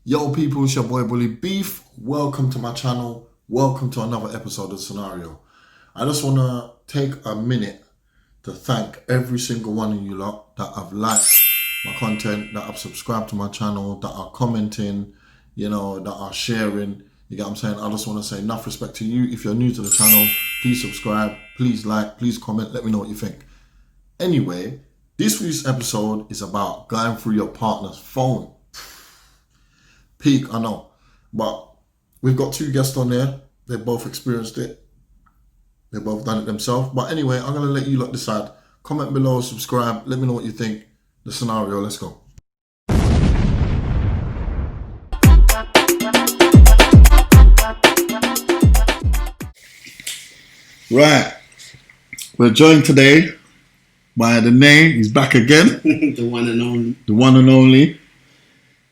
Yo people, it's your boy Bully Beef. Welcome to my channel. Welcome to another episode of Scenario. I just want to take a minute to thank every single one of you lot that have liked my content, that have subscribed to my channel, that are commenting, that are sharing. You get what I'm saying? I just want to say enough respect to you. If you're new to the channel, please subscribe, please like, please comment, let me know what you think. Anyway, this week's episode is about going through your partner's phone. Peak, I know, but we've got two guests on there. They both experienced it. They both done it themselves. But anyway, I'm going to let you lot decide. Comment below, subscribe, let me know what you think. The Scenario, let's go. Right, we're joined today by the name, he's back again. The one and only. The one and only.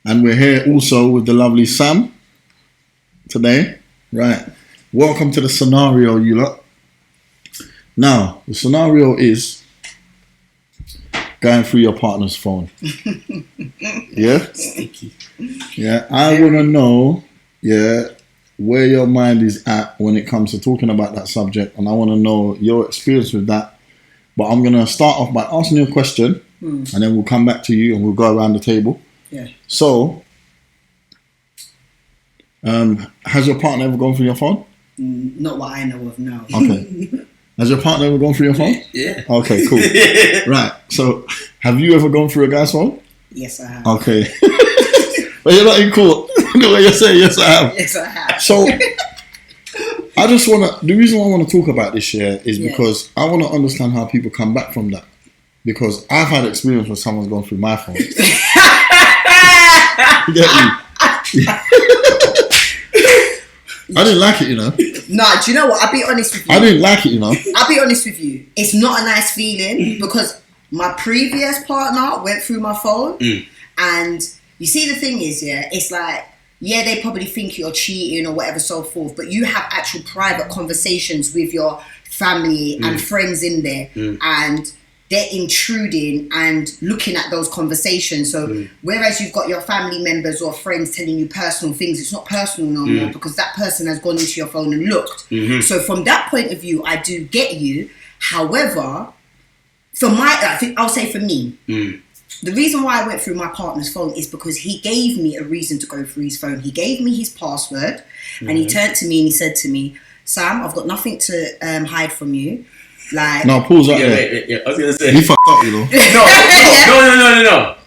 And we're here also with the lovely Sam today. Right. Welcome to the Scenario, you lot. Now, the scenario is going through your partner's phone. Yeah? Sticky. Yeah. I want to know, where your mind is at when it comes to talking about that subject. And I want to know your experience with that. But I'm going to start off by asking you a question. And then we'll come back to you and we'll go around the table. Yeah. So, has your partner ever gone through your phone? Not what I know of, no. Okay. Has your partner ever gone through your phone? Yeah. Okay, cool. Right. So, have you ever gone through a guy's phone? Yes, I have. Okay. But you're not in court. The way you say, yes, I have. Yes, I have. So, I just want to, the reason why I want to talk about this here is because I want to understand how people come back from that. Because I've had experience when someone's gone through my phone. You get me? I didn't like it, you know. Nah, do you know what? I'll be honest with you. I didn't like it, you know. I'll be honest with you. It's not a nice feeling because my previous partner went through my phone. And you see, the thing is, it's like, they probably think you're cheating or whatever, so forth. But you have actual private conversations with your family and friends in there. And they're intruding and looking at those conversations. So whereas you've got your family members or friends telling you personal things, it's not personal no more because that person has gone into your phone and looked. So from that point of view, I do get you. However, I'll say for me, the reason why I went through my partner's phone is because he gave me a reason to go through his phone. He gave me his password and he turned to me and he said to me, Sam, I've got nothing to hide from you. Like, no, pause right there. Yeah, I was gonna say he fucked up, you know. No.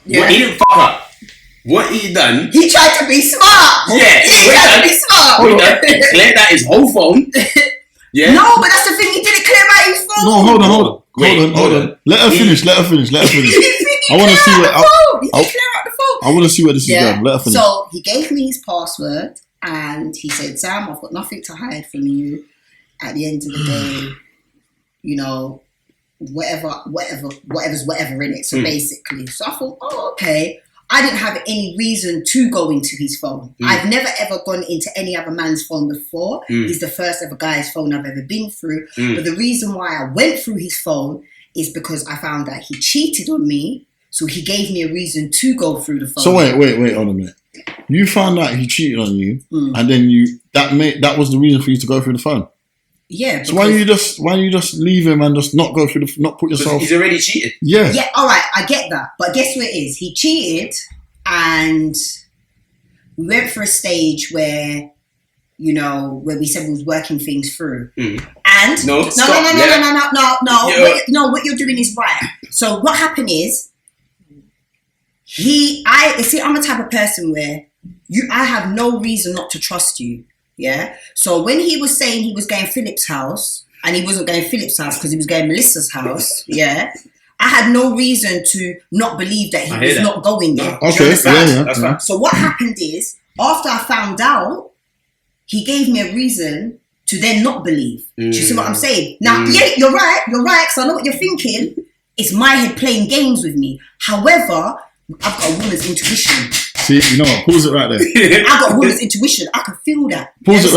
Yeah. He didn't fuck up. What he done? He tried to be smart. Yeah, He tried to be smart. What he done? Cleared out his whole phone. Yeah. No, but that's the thing. He didn't clear out his phone. No, hold on. Hold on. Let her finish. I want to see where He didn't clear out the phone. I want to see where this is going. Let her finish. So he gave me his password and he said, Sam, I've got nothing to hide from you. At the end of the day, whatever's in it. So basically, so I thought, okay. I didn't have any reason to go into his phone. I've never ever gone into any other man's phone before. He's the first ever guy's phone I've ever been through. But the reason why I went through his phone is because I found that he cheated on me. So he gave me a reason to go through the phone. So wait, hold a minute. You found out he cheated on you, and then that was the reason for you to go through the phone. Yeah. So why don't you just leave him and just not go through not put yourself? He's already cheated. Yeah. Yeah. All right. I get that, but guess what it is? He cheated, and we went for a stage where, where we said we was working things through. And No. What you're doing is right. So what happened is, I'm a type of person where I have no reason not to trust you. Yeah. So when he was saying he was going Philip's house and he wasn't going Philip's house because he was going Melissa's house, I had no reason to not believe that he was not going there. Okay. That's fine. So what happened is, after I found out, he gave me a reason to then not believe. Do you see what I'm saying? Now, you're right, because I know what you're thinking. It's my head playing games with me. However, I've got a woman's intuition. See, you know what? Pause it right there. I've got a woman's intuition. I can feel that. Pause it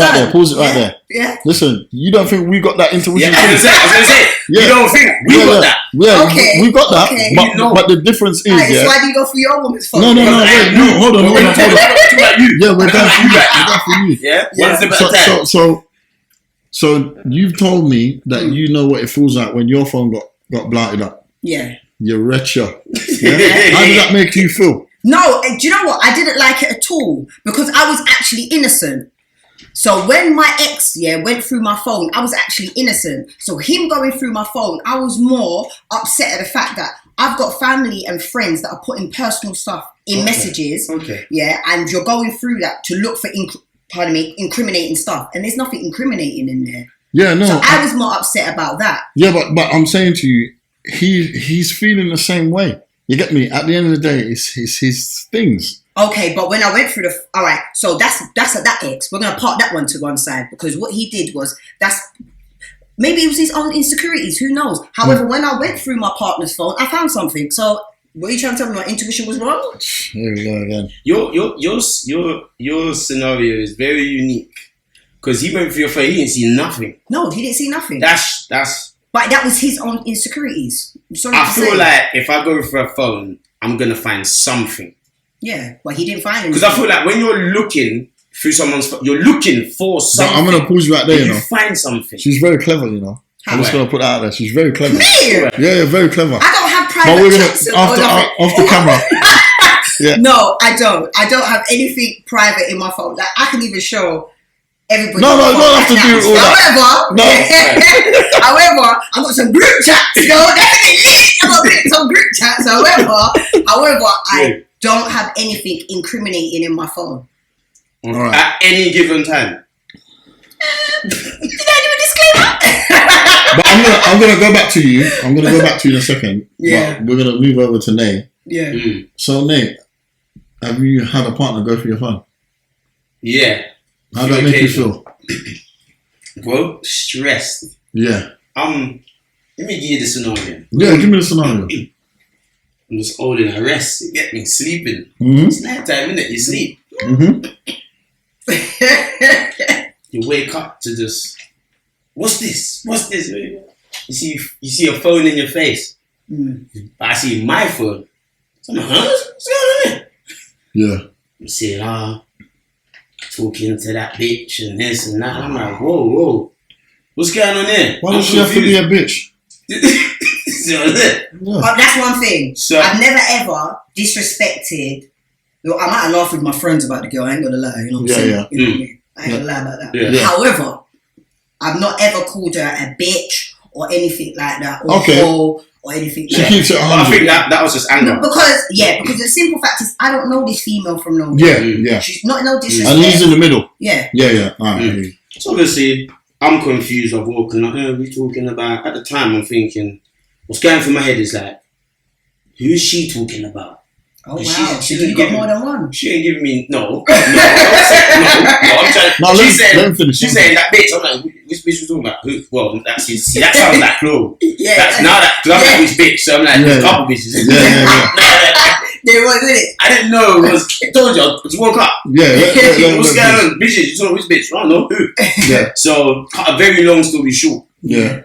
right there. Yeah. Listen, you don't think we got that intuition? Yeah, I was gonna say. Yeah. You don't think we got that? Yeah, Okay. we got that. Okay. But the difference is, So why do you go through your woman's phone? No, wait, hold on. You you. Yeah, we're I going for don't you. like We're going for you. Yeah, Yeah. one step at a time. So you've told me that you know what it feels like when your phone got blighted up. Yeah. You're wretched. Yeah? How did that make you feel? No, do you know what? I didn't like it at all because I was actually innocent. So when my ex, went through my phone, I was actually innocent. So him going through my phone, I was more upset at the fact that I've got family and friends that are putting personal stuff in messages. Okay. Yeah, and you're going through that to look for, incriminating stuff. And there's nothing incriminating in there. Yeah, no. So I was more upset about that. Yeah, but I'm saying to you, he's feeling the same way. You get me? At the end of the day, it's his things. Okay, but when I went through all right, so that's that ex. We're gonna park that one to one side because what he did was maybe it was his own insecurities. Who knows? However, when I went through my partner's phone, I found something. So, what are you trying to tell me? My intuition was wrong? Here we go again. Your scenario is very unique because he went through your phone. He didn't see nothing. No, he didn't see nothing. That's. But that was his own insecurities. I'm sorry I to feel say. like if I go through a phone, I'm gonna find something. Yeah, but he didn't find anything. Because I feel like when you're looking through someone's phone, you're looking for No, something. I'm going to pause you right there, and you you know. find something. She's very clever, you know. How? I'm just going to put that out there. She's very clever. Me? Yeah, very clever. I don't have But private we're going chats to, or nothing. off the camera. Yeah. No, I don't. I don't have anything private in my phone. Like I can even show everybody. No, my you phone don't have to right do now. all that. However, however, I've got some group chats. No, definitely, I've got some group chats. However, I don't have anything incriminating in my phone. All right. At any given time. Did I do a disclaimer? But I'm gonna go back to you. I'm gonna go back to you in a second. Yeah. But we're gonna move over to Nate. Yeah. So Nate, have you had a partner go through your phone? Yeah. How did that make you feel? Bro, stressed. Yeah. Let me give you the scenario. Yeah, give me the scenario. I'm just holding a rest. You get me sleeping. Mm-hmm. It's night time, innit? You sleep. Mm-hmm. You wake up to just, what's this? What's this? You see a phone in your face. I see my phone. So I'm like, huh? What's going on here? Yeah. You see, talking to that bitch and this and that. I'm like, whoa. What's going on there? Why does she have to be a bitch? See what I'm saying? Yeah. But that's one thing. So- I've never ever disrespected. Well, I might have laughed with my friends about the girl. I ain't gonna lie. You know what I'm saying? Yeah. You know what I mean? I ain't gonna lie about that. Yeah. Yeah. However, I've not ever called her a bitch or anything like that, or Okay. hoe or anything She like that. keeps it Well, I 100. think that was just anger. Because the simple fact is, I don't know this female from nowhere. Yeah. She's not no disrespect. And he's in the middle. Yeah. Yeah. All right. So obviously, I'm confused of walking up. We talking about, at the time, I'm thinking, what's going through my head is like, who's she talking about? Oh wow. She So didn't you got give more than one. She ain't giving me no. I'm trying. No, let him finish. She's saying that bitch. I'm like, which bitch you talking about? Who? Well, that sounds like plural. Yeah. That's now that because I'm like which bitch, so I'm like there's a couple bitches. Yeah. There was, isn't it? I didn't know it was. I told you, I just woke up. Yeah. What's going on? Bitches, you told me which bitch? I don't know who. Yeah. So cut a very long story short. Yeah.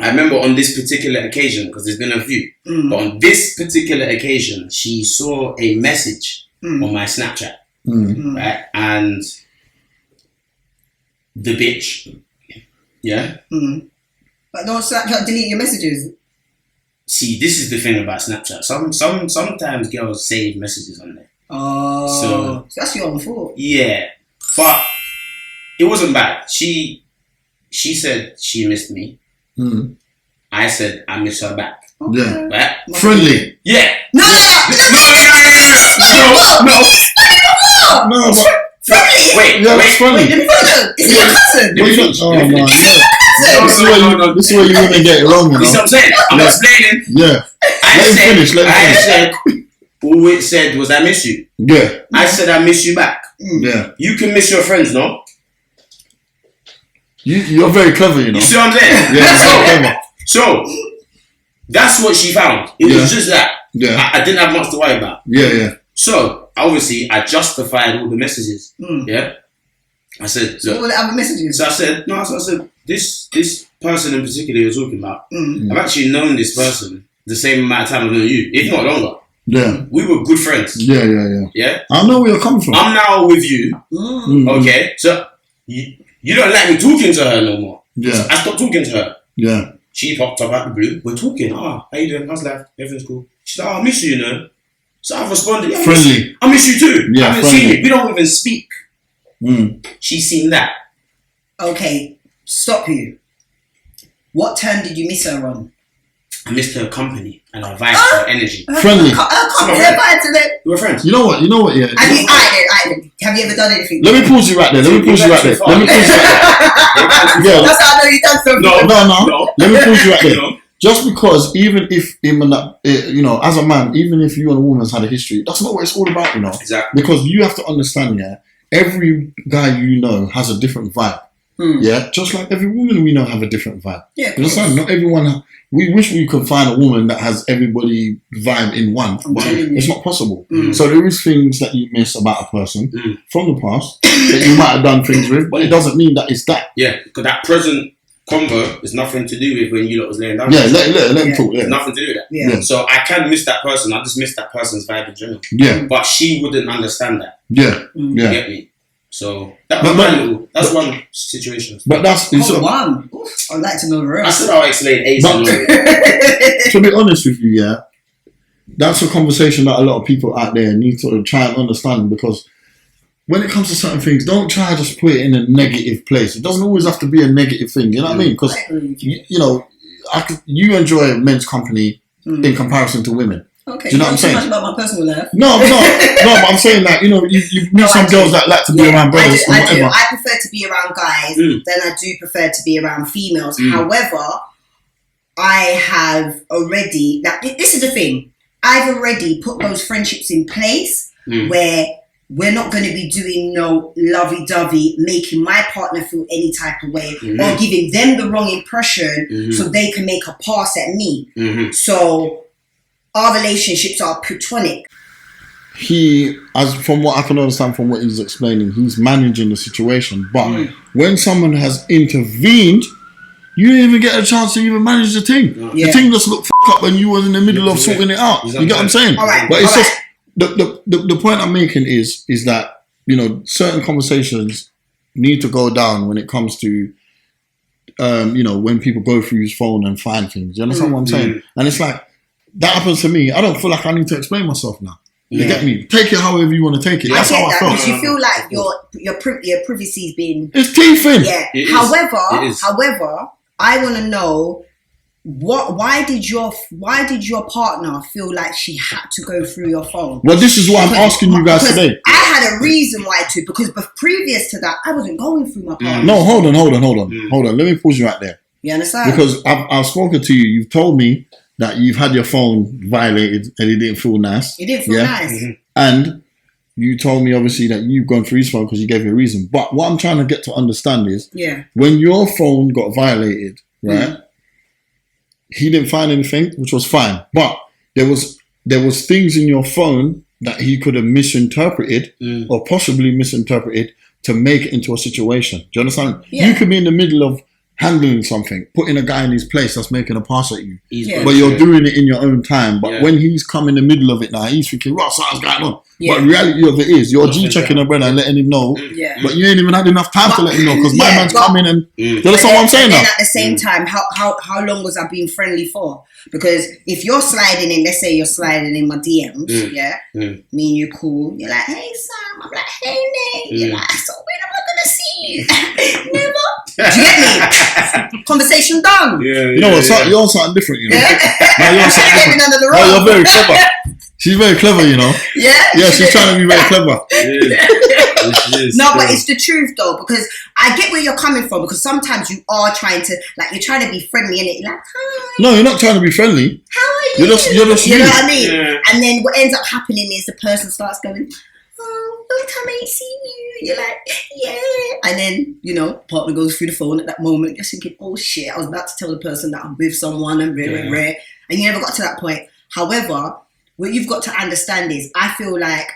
I remember on this particular occasion, because there's been a few, but on this particular occasion, she saw a message on my Snapchat, right? And the bitch, yeah? But don't Snapchat delete your messages. See, this is the thing about Snapchat. Sometimes girls save messages on there. Oh. So that's your own fault. yeah, but it wasn't bad. She said she missed me. I said I miss her back. Yeah. Right? Friendly. Yeah. No. No, but Friendly. Wait. yeah, it's friendly. Is it your cousin? Oh man, yeah. No. This is where you wouldn't get it wrong, you You see what know. I'm saying? I'm explaining. Yeah. I Let him finish. said, all it said was I miss you. Yeah. I said I miss you back. Yeah. You can miss your friends, no? You're very clever, you know. You see what I'm saying? Yeah, you're very clever. So that's what she found. It was just that. Yeah. I didn't have much to worry about. Yeah. So obviously I justified all the messages. Yeah. I said, What were the other messages? so I said, this person in particular you're talking about, I've actually known this person the same amount of time I've known you, if not longer. Yeah. We were good friends. Yeah. Yeah. I know where you're coming from. I'm now with you. Okay. So you don't like me talking to her no more. Yeah. I stopped talking to her. Yeah. She popped up out the blue. We're talking. How you doing? How's life? Everything's cool. She's like, I miss you, you know. So I've responded. Yeah, Friendly. I miss you too. Yeah, I haven't friendly. seen you. We don't even speak. She's seen that. Okay, stop you. What turn did you miss her on? I missed her company and her vibe, her energy. Friendly. We were friends. You know what? Yeah. Have you ever done anything? Let me pause you right there. Yeah. That's how I know you done something. No. Let me pause you right there. No. Just because even if him and that, as a man, even if you and a woman's had a history, that's not what it's all about, Exactly. Because you have to understand, every guy you know has a different vibe. Yeah, just like every woman we know have a different vibe. Yeah, you understand? Not everyone. We wish we could find a woman that has everybody vibe in one, but it's not possible. So there is things that you miss about a person from the past that you might have done things with, but it doesn't mean that it's that. Yeah, because that present convo is nothing to do with when you lot was laying down. Yeah, let him talk. It's nothing to do with that. Yeah. So I can miss that person. I just miss that person's vibe in general. Yeah, But she wouldn't understand that. yeah. You get me? So that's one situation. But that's one. I'd like to know the I rest. said I'll explain Ace. To be honest with you, that's a conversation that a lot of people out there need to try and understand, because when it comes to certain things, don't try to just put it in a negative place. It doesn't always have to be a negative thing, you know what I mean? Because, you enjoy men's company in comparison to women. Okay, do you know what I'm saying? Too much about my personal life. No, but I'm saying that, you meet some girls that like to be around brothers or whatever. I prefer to be around guys than I do prefer to be around females. However, I have already, this is the thing, I've already put those friendships in place where we're not going to be doing no lovey-dovey, making my partner feel any type of way or giving them the wrong impression so they can make a pass at me. So our relationships are platonic. From what I can understand from what he's explaining, he's managing the situation. But when someone has intervened, you didn't even get a chance to even manage the thing. The thing just looked up when you was in the middle of sorting it out. You get what I'm saying? All right. But it's just the point I'm making is that certain conversations need to go down when it comes to when people go through his phone and find things. You understand what I'm saying? And it's like, that happens to me. I don't feel like I need to explain myself now. You get me? Take it however you want to take it. That's how I felt. Because you feel like your privacy's been... It's teeth in. Yeah. However, I want to know why did your partner feel like she had to go through your phone? Well, this is what I'm asking you guys today. I had a reason why to, because previous to that, I wasn't going through my partner. No, hold on. Let me pause you right there. You understand? Because I've spoken to you. You've told me that you've had your phone violated and it didn't feel nice. It didn't feel nice. And you told me obviously that you've gone through his phone because you gave you a reason. But what I'm trying to get to understand is when your phone got violated, right? He didn't find anything, which was fine. But there was things in your phone that he could have misinterpreted or possibly misinterpreted to make it into a situation. Do you understand? Yeah. You could be in the middle of handling something, putting a guy in his place that's making a pass at you. But you're doing it in your own time. But when he's come in the middle of it now, he's thinking, what, something's going on. But the reality of it is, you're G-checking a brother and letting him know, but you ain't even had enough time to let him know, because my man's coming and... Do you understand what I'm saying now? And at the same time, how long was I being friendly for? Because if you're sliding in, let's say you're sliding in my DMs, me and you cool, you're like, hey Sam, I'm like, hey Nate, you're like, so when am I gonna see you? Never. Do you get me? Conversation done. You know what, you're on something different, you know. No, you're on something different. Under the no, you're very clever. She's very clever, you know. Yeah, she's trying to be very clever. No, but it's the truth though, because I get where you're coming from, because sometimes you are trying to, like, you're trying to be friendly and you're like, hi. No, you're not trying to be friendly. How are you? You're just you know you. what I mean? Yeah. And then what ends up happening is the person starts going, oh, long time I ain't seen you. You're like, yeah. And then, partner goes through the phone at that moment. You're thinking, oh shit, I was about to tell the person that I'm with someone and rare. And you never got to that point. However, what you've got to understand is, I feel like,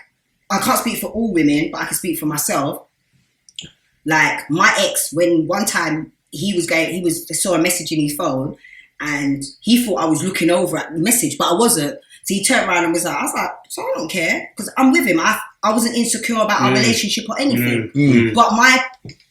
I can't speak for all women, but I can speak for myself. Like, my ex, when one time he saw a message in his phone and he thought I was looking over at the message, but I wasn't. So he turned around and was like, I was like, so I don't care because I'm with him. I wasn't insecure about our relationship or anything. But my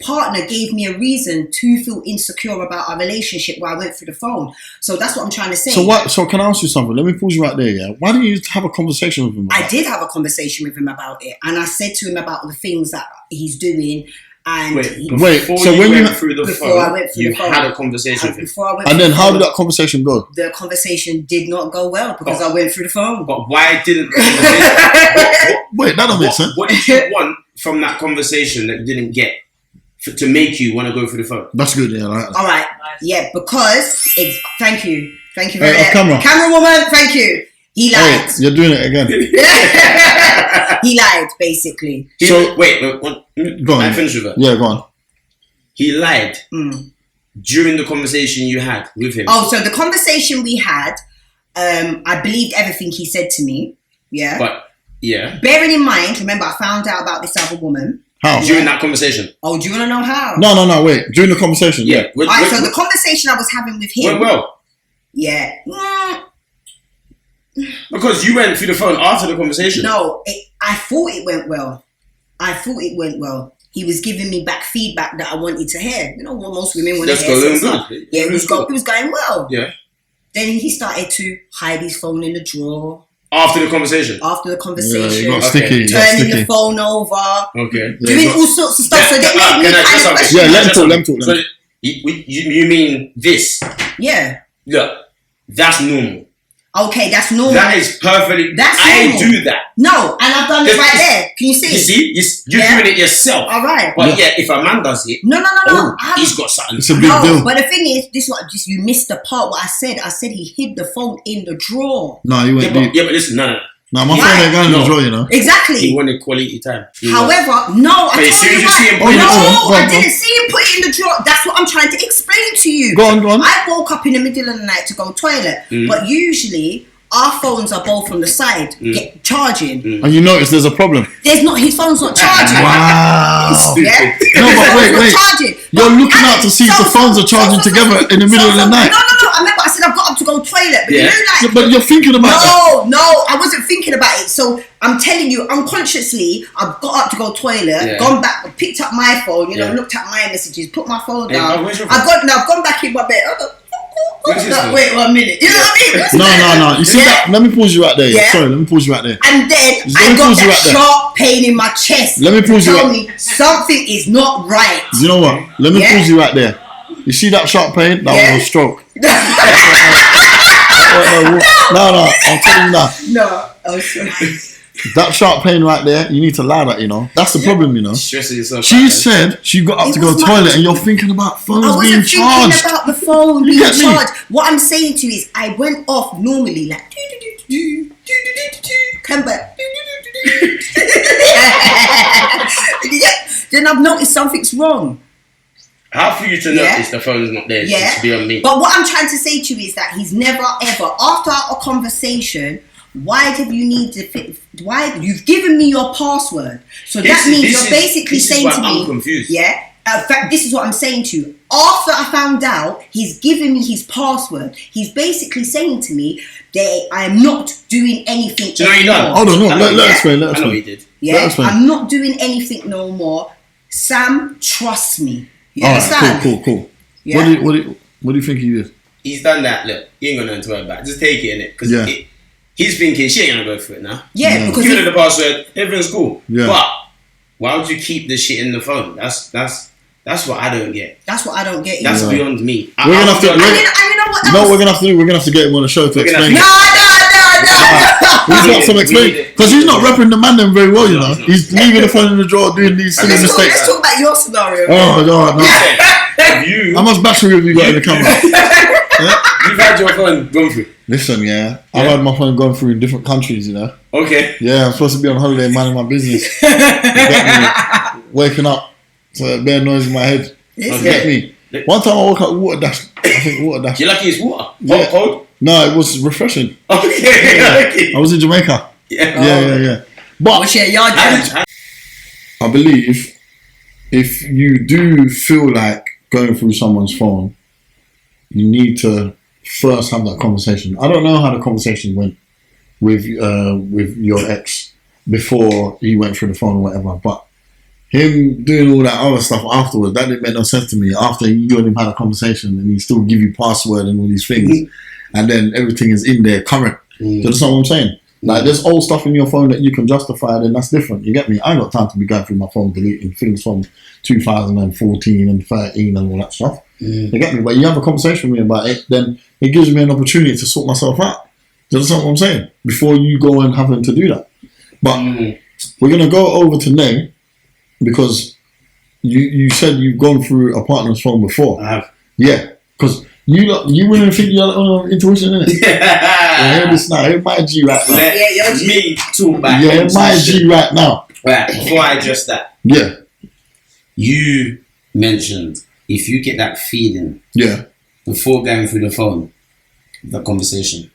partner gave me a reason to feel insecure about our relationship where I went through the phone. So that's what I'm trying to say. So can I ask you something? Let me pause you right there, yeah? Why didn't you have a conversation with him about I did have a conversation with him about it. And I said to him about the things that he's doing. And Wait, before so you when went you through the before phone, I went through you the phone, had a conversation with him. before I went and through then the how phone, did that conversation go? the conversation did not go well because I went through the phone. But why didn't the conversation... Wait, that don't make sense. What did you want from that conversation that you didn't get to make you want to go through the phone? That's good, yeah. I like that. All right, yeah, because thank you for Hey, that. camera woman, thank you. He Hey, lied. you're doing it again. He lied basically. Wait, Go on. I finish with her. Yeah, go on. He lied during the conversation you had with him. Oh, so the conversation we had, I believed everything he said to me. Yeah. But, yeah. Bearing in mind, remember, I found out about this other woman. How? During that conversation. Oh, do you want to know how? No, wait. During the conversation, yeah. Alright, so the conversation I was having with him. Went well. Yeah. Because you went through the phone after the conversation. No, I thought it went well. He was giving me back feedback that I wanted to hear. You know what most women want to hear. Good. Yeah, it was going well. Yeah. Then he started to hide his phone in the drawer. After the conversation. Yeah, you got sticky. Turning the phone over. Okay. Doing all sorts of stuff. So they made me kind of question. Yeah, let him talk. So you mean this? Yeah. Look, that's normal. Okay, that's normal. That is perfectly. That's I normal. do that. No, and I've done it right there. Can you see? You see, you're doing it yourself. All right. But yeah, if a man does it, No. he's got something. It's a big deal. But the thing is, this is what you missed the part. What I said he hid the phone in the drawer. No, you went deep. Yeah, but listen, no. No, my phone ain't going in the drawer, you know. Exactly. He wanted quality time. However, no, I But as told soon you as you see him right. put it in the drawer- I didn't see him put it in the drawer. That's what I'm trying to explain to you. Go on. I woke up in the middle of the night to go toilet, but usually our phones are both on the side, get charging. And you notice there's a problem. His phone's not charging. Wow. Yeah? No, but wait. Charging. You're looking out to see if the phones are charging together in the middle of the night. No. I remember I said I've got up to go toilet, but Yeah. you know, But you're thinking about that. No, I wasn't thinking about it. So I'm telling you, unconsciously, I've got up to go toilet, gone back, picked up my phone, looked at my messages, put my phone down. where's your I've gone back in my bed. Where's his phone? Wait 1 minute. You know what I mean? No. You see that? Let me pause you right there. Yeah. Sorry, let me pause you right there. And then Let I me got pause you that right there. sharp pain in my chest. Let me pause you Tell right- me something is not right. You know what? Let me Yeah. pause you right there. You see that sharp pain? That Yeah. was a stroke. No, I'm telling you now. No, oh sorry. That sharp pain right there, you need to allow that, you know. That's the problem, you know. Stressing yourself. She said she got up It to go was my- toilet and you're thinking about phones I being wasn't charged. thinking about the phone You being get me? charged. What I'm saying to you is, I went off normally, like, come back. Then I've noticed something's wrong. How for you to notice the phone's not there? Yeah. To be on me. But what I'm trying to say to you is that he's never ever, after a conversation, why did you need to why you've given me your password? So that means you're basically saying to me, I'm confused. yeah. In fact, this is what I'm saying to you. After I found out he's given me his password, he's basically saying to me that I am not doing anything. Do you know what you done? Hold on, no, I know let you- explain, let I know explain. what you did. Yeah, Let us know. I'm not doing anything no more. Sam, trust me. You Alright, understand? cool. Yeah. What do you think he did? He's done that. Look, you ain't got nothing to worry about. Just take it in it because Yeah. he's thinking she ain't gonna go for it now. Yeah, No. because Give her the password. Everything's cool. Yeah. But why would you keep this shit in the phone? That's what I don't get. that's what I don't get. That's either. beyond me. We're gonna have to- And you know what else? No, we're gonna have to do. We're gonna have to get him on the show to We're gonna explain. have it. No. He's got some We explain need it. because he's not repping the man them very well, you know. No. He's leaving the phone in the drawer, doing these silly Let's mistakes. Let's talk about your scenario. Oh God, no! Have you? How much battery have you got in the camera? You've had your phone gone through. Listen, yeah, I've had my phone going through in different countries, you know. Okay. Yeah, I'm supposed to be on holiday, minding my business. You get me? Waking up to a bare noise in my head. You Okay. get me? One time I woke up water dash. I think water dash. You're lucky it's water. Hot, Yeah. cold. No, it was refreshing. Okay. Okay. I was in Jamaica. Yeah. Yeah. But What's your yard? I believe if you do feel like going through someone's phone, you need to first have that conversation. I don't know how the conversation went. with your ex before he went through the phone or whatever, but him doing all that other stuff afterwards, that didn't make no sense to me. After you and him had a conversation and he still give you password and all these things, and then everything is in there current. Do you understand what I'm saying? Like, there's old stuff in your phone that you can justify, then that's different. You get me? I ain't got time to be going through my phone deleting things from 2014 and 13 and all that stuff. You get me? But you have a conversation with me about it, then it gives me an opportunity to sort myself out. Do you understand what I'm saying? Before you go and having to do that. But we're going to go over to Nay, because you said you've gone through a partner's phone before. I have. Yeah, because you wouldn't think you had intuition, innit? Yeah, hear this now. Hear my G right now. Let me talk back. Yeah, hear my G right now. Right, before I address that. Yeah. You mentioned if you get that feeling before going through the phone, the conversation.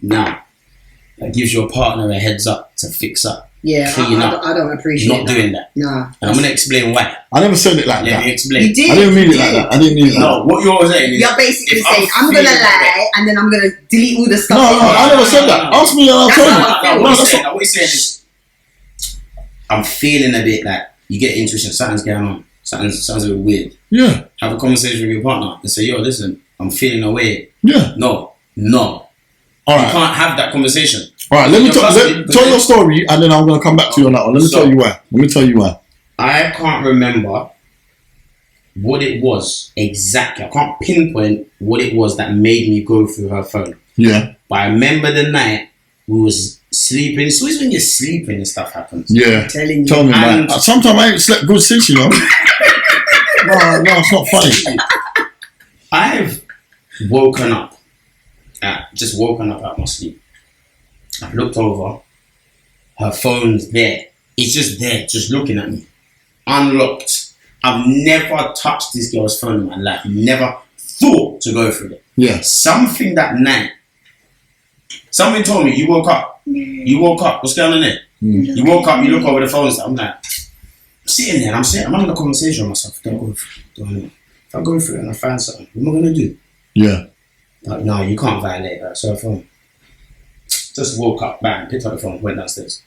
Now, that gives your partner a heads up to fix up. Yeah, I don't appreciate not doing that. Nah. And I'm going to explain why. I never said it like that. Let me explain. You did. I didn't mean it like that. I didn't mean it like No, what you're saying is... You're basically saying, I'm going to lie and then I'm going to delete all the stuff. No, I never said that. Ask me and I'll tell you. What he's saying is, I'm feeling a bit like, you get intuition, something's going on. Something's a bit weird. Yeah. Have a conversation with your partner and say, yo, listen, I'm feeling away. Yeah. No. All right. You can't have that conversation. All right, let me tell your story, and then I'm going to come back to you on that one. Let me tell you why. I can't remember what it was exactly. I can't pinpoint what it was that made me go through her phone. Yeah. But I remember the night we was sleeping. It's always when you're sleeping and stuff happens. Yeah. I'm telling you. Tell me, man. Sometimes I ain't slept good since, you know. No, it's not funny. I've woken up. Just woken up out of my sleep. I've looked over. Her phone's there. It's just there, just looking at me. Unlocked. I've never touched this girl's phone in my life. Never thought to go through it. Yeah. Something that night. Something told me, you woke up. You woke up. What's going on there? You woke up, you look over the phone and stuff. I'm like, sitting there, I'm having a conversation with myself. If I go through it and I find something, what am I going to do? Yeah. Like, no, you can't violate that. So phone. Just woke up, bang, picked up the phone, went downstairs.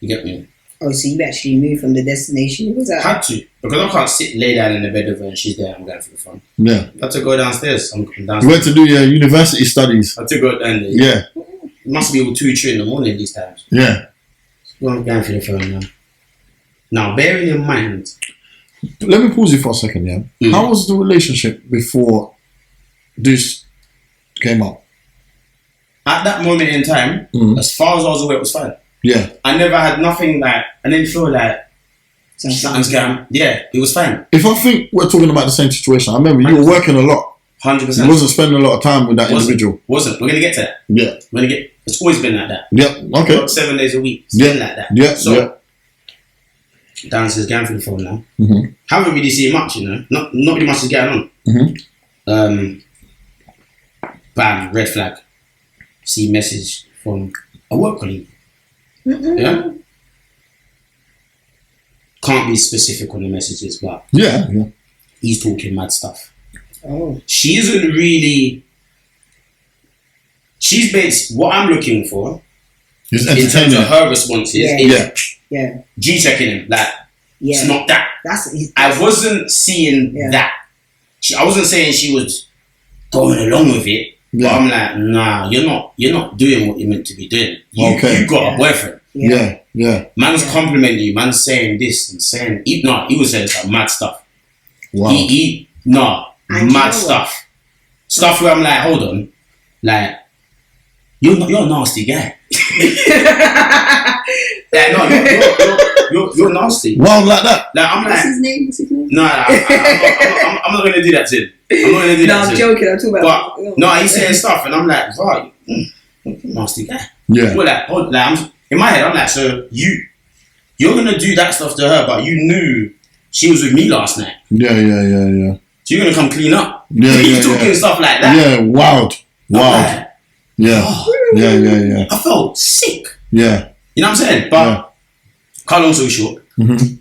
You get me? Oh, so you actually moved from the destination you was at? Had to. Because I can't lay down in the bed with her and she's there, I'm going for the phone. Yeah. I had to go downstairs. I'm downstairs. You went to do your university studies. I had to go down there. Yeah. It must be all 2, 3 in the morning these times. Yeah. Well, I'm going for the phone now. Now, bearing in mind... Let me pause you for a second, yeah? How was the relationship before this came up? At that moment in time, as far as I was aware, it was fine. Yeah. I never had nothing like... I didn't feel like... Something's going... Yeah, it was fine. If I think we're talking about the same situation, I remember you were working a lot. 100%. You wasn't spending a lot of time with that individual. Wasn't. We're going to get to that. Yeah. We're going to get... It's always been like that. Yeah, okay. Work 7 days a week. It's been like that. Yeah, so, downstairs going through the phone now. Haven't really seen much, you know. Not really much is going on. Bam, red flag. See message from a work colleague. Yeah? Can't be specific on the messages, but yeah. he's talking mad stuff. Oh. She isn't really... She's based... What I'm looking for in terms of her responses is G-checking him. Like, it's not that. I wasn't seeing that. I wasn't saying she was going along with it. But I'm like, nah, you're not doing what you're meant to be doing. You got a boyfriend. Yeah. Man's complimenting you, man's saying this and saying... he was saying some mad stuff. Wow. Mad stuff. Stuff where I'm like, hold on. Like, you're a nasty guy. You're nasty. Wow, like that? Like, I'm What's like... his name? No, I'm not going to do that to him. I'm not going to do that to him. I'm joking. I'm talking about... But, no, he's saying stuff and I'm like, right, nasty guy. Yeah. Well, I'm, in my head, I'm like, so you're going to do that stuff to her, but you knew she was with me last night. Yeah. So you're going to come clean up. Yeah, He's talking stuff like that. Yeah, wild. Like, Yeah. I felt sick. Yeah. You know what I'm saying? But, cut long story short,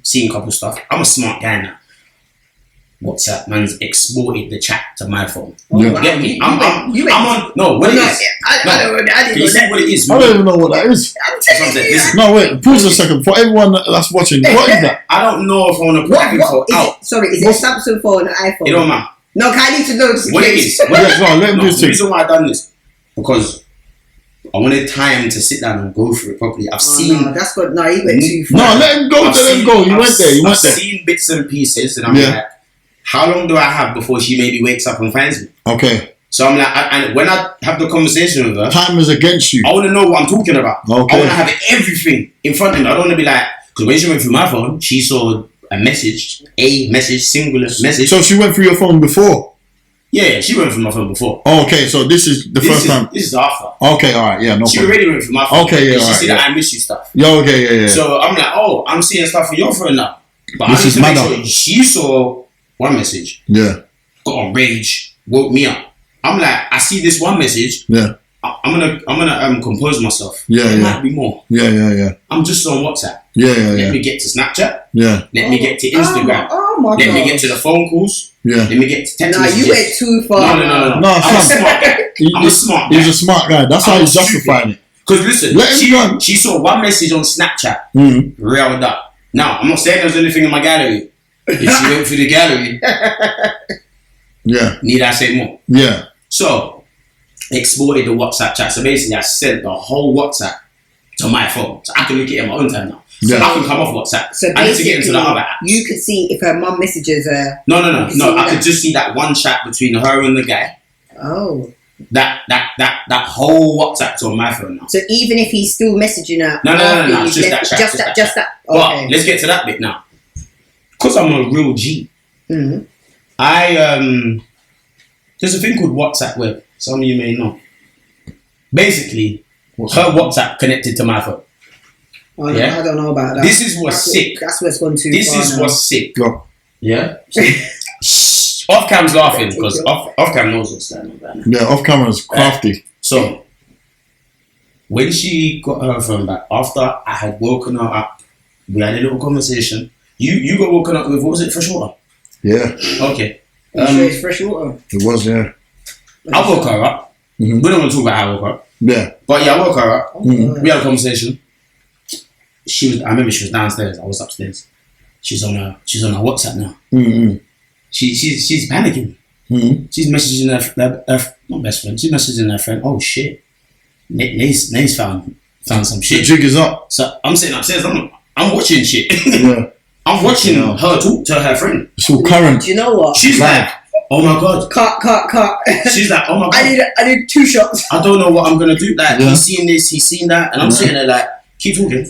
seeing couple stuff. I'm a smart guy now. WhatsApp man's exported the chat to my phone. Yeah. Get me? I'm on. No, what it is? Can you see what it is? I don't even know what that is. I'm telling you. No, wait. Pause a second. For everyone that's watching, what is that? I don't know if I want to put that info out. Sorry, is it a Samsung phone or an iPhone? It don't matter. No, I need to know what it is. The reason why I done this because I wanted time to sit down and go through it properly. I've seen. No, that's good. No, you went too far. No, let him go. Let him go. You went there. I've seen bits and pieces, and I'm like, how long do I have before she maybe wakes up and finds me? Okay. So I'm like, and when I have the conversation with her, time is against you. I want to know what I'm talking about. Okay. I want to have everything in front of me. I don't want to be like, because when she went through my phone, she saw a message, singular message. So she went through your phone before? Yeah, she went through my phone before. Oh, okay, so this is the first time. This is after. Okay, all right, yeah, no she problem. already went through my phone. Okay, yeah, she all right, see that I miss you stuff. Yeah, okay, yeah. So I'm like, oh, I'm seeing stuff on your phone now. But this I need to make mad sure she saw one message. Yeah. Got on rage, woke me up. I'm like, I see this one message. Yeah. I'm gonna compose myself. Yeah, there might be more. Yeah. I'm just on WhatsApp. Yeah. Let me get to Snapchat. Yeah. Let me get to Instagram. Oh my God. Let me get to the phone calls. Yeah. Let me get to text messages. You went too far. No. No, I'm a smart guy. I'm a smart guy. He's a smart guy. That's how he's justifying it. Because listen, she saw one message on Snapchat, reeled up. Now, I'm not saying there's anything in my gallery. If she went through the gallery, need I say more? Yeah. So, exported the WhatsApp chat. So basically, I sent the whole WhatsApp to my phone. So I can look at it in my own time now. So I can come off WhatsApp. So I need to get into the other apps. You could see if her mum messages her. No. I could just see that one chat between her and the guy. Oh. That whole WhatsApp's on my phone now. So even if he's still messaging her, no, it's just that chat. Just that. Okay. But let's get to that bit now. Because I'm a real G. Mm-hmm. There's a thing called WhatsApp Web. Some of you may know. Basically, her WhatsApp connected to my phone. Oh, no, I don't know about that. This is what's sick. That's what's gone too far. This is what's sick. Go. Yeah. Off cam's laughing because off cam knows what's going on right now. Yeah, off camera's crafty. So when she got her phone back, after I had woken her up, we had a little conversation. You got woken up with, what was it, fresh water? Yeah. Okay. Sure it's fresh water? It was, yeah. I woke her up. Mm-hmm. We don't want to talk about how I woke her up. Yeah. But yeah, I woke her up. Mm-hmm. We had a conversation. I remember she was downstairs. I was upstairs. She's on her WhatsApp now. Mm-hmm. She's panicking. Mm-hmm. She's messaging her not best friend. She's messaging her friend. Oh shit, Nate's found some shit. The jig is up. So I'm sitting upstairs. I'm watching shit. Yeah. I'm watching her talk to her friend. It's all current. Do you know what? She's like, oh my God. Cut. She's like, oh my God. I need 2 shots. I don't know what I'm gonna do. Like, he's seen this, he's seen that, and I'm sitting there like, keep talking.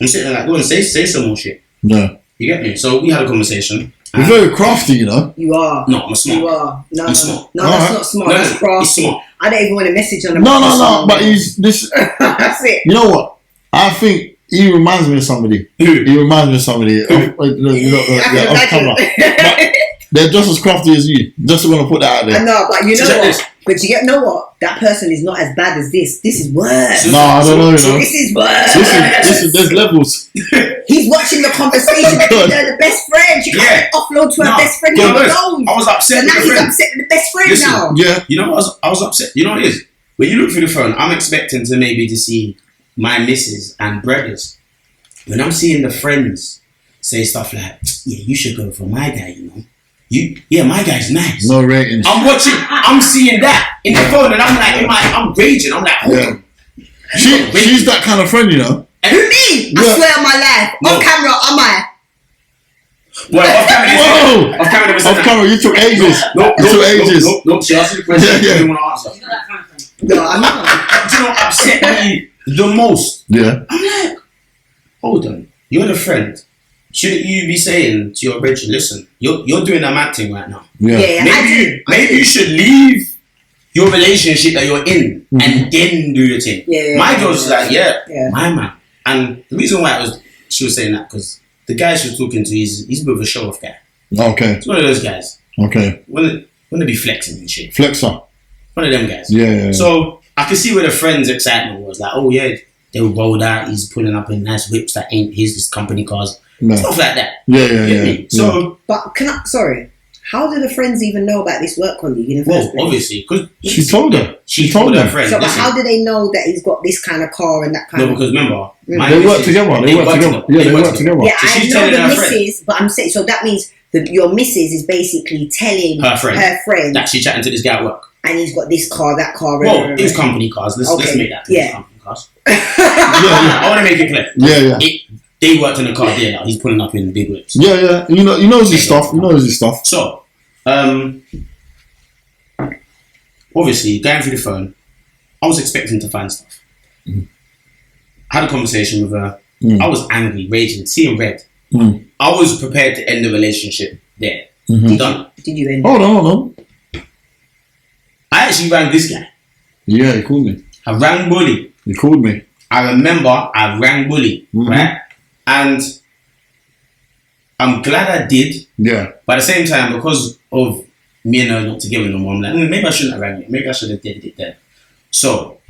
I'm sitting there like, go and say some more shit. Yeah. You get me? So we had a conversation. You're very crafty, you know. You are. No, I'm smart. You are. No, I'm smart. No, that's not smart. No, that's crafty. Smart. I don't even want to message on him. No. But he's this. That's it. You know what? I think he reminds me of somebody. He reminds me of somebody. Off camera. But they're just as crafty as you. Just want to put that out there. I know, but you know what? But you know what? That person is not as bad as this. This is worse. No, I don't know. This is worse. Listen, there's levels. He's watching the conversation between her, the best friend. She can't offload to her best friend. I was upset. So now he's upset with the best friend now. Yeah. You know, I was upset. You know what it is? When you look through the phone, I'm expecting to see my missus and brothers. When I'm seeing the friends say stuff like, yeah, you should go for my guy, you know. My guy's nice. No ratings. I'm seeing that in the phone, and I'm like, I'm raging. I'm like, hold on. She's that kind of friend, you know. Who, me? I swear on my life. On camera, am I? Well, off camera, you took ages. No, she asked me the question. I didn't want to answer. No, I'm not. Do you know what upset me the most? Yeah. I'm like, hold on. You're the friend. Shouldn't you be saying to your brethren, listen, you're doing a mad thing right now. Yeah. Maybe you should leave your relationship that you're in and then do your thing. My girl's like, my man. And the reason why she was saying that, because the guy she was talking to, he's a bit of a show-off guy. Okay. It's one of those guys. Okay. Want to be flexing and shit. Flexer. One of them guys. Yeah. So I could see where the friend's excitement was. Like, oh yeah, they were rolled out. He's pulling up in nice whips that ain't his company cars. No. Stuff like that. Yeah. So, but How do the friends even know about this work colleague in the first place? Obviously, because she told her. She told her friend. So, but how do they know that he's got this kind of car and that kind of? No, because remember, they work together. They work together. Yeah, they work together. Yeah, so I know the missus, but I'm saying, so that means that your missus is basically telling her friend that she's chatting to this guy at work, and he's got this car, that car. Well, it's company cars. Let's make that. Company cars. I want to make it clear. Yeah. They worked in a car there now. He's pulling up in big whips. Yeah. You know his stuff. So, obviously, going through the phone, I was expecting to find stuff. I had a conversation with her. I was angry, raging, seeing red. I was prepared to end the relationship there. I'm done. Did you end? Hold on. I actually rang this guy. Yeah, he called me. I rang Bully. He called me. I remember I rang Bully, right? And I'm glad I did. Yeah. But at the same time, because of me and her not together no more, I'm like, maybe I shouldn't have rang you. Maybe I should have did it then. So,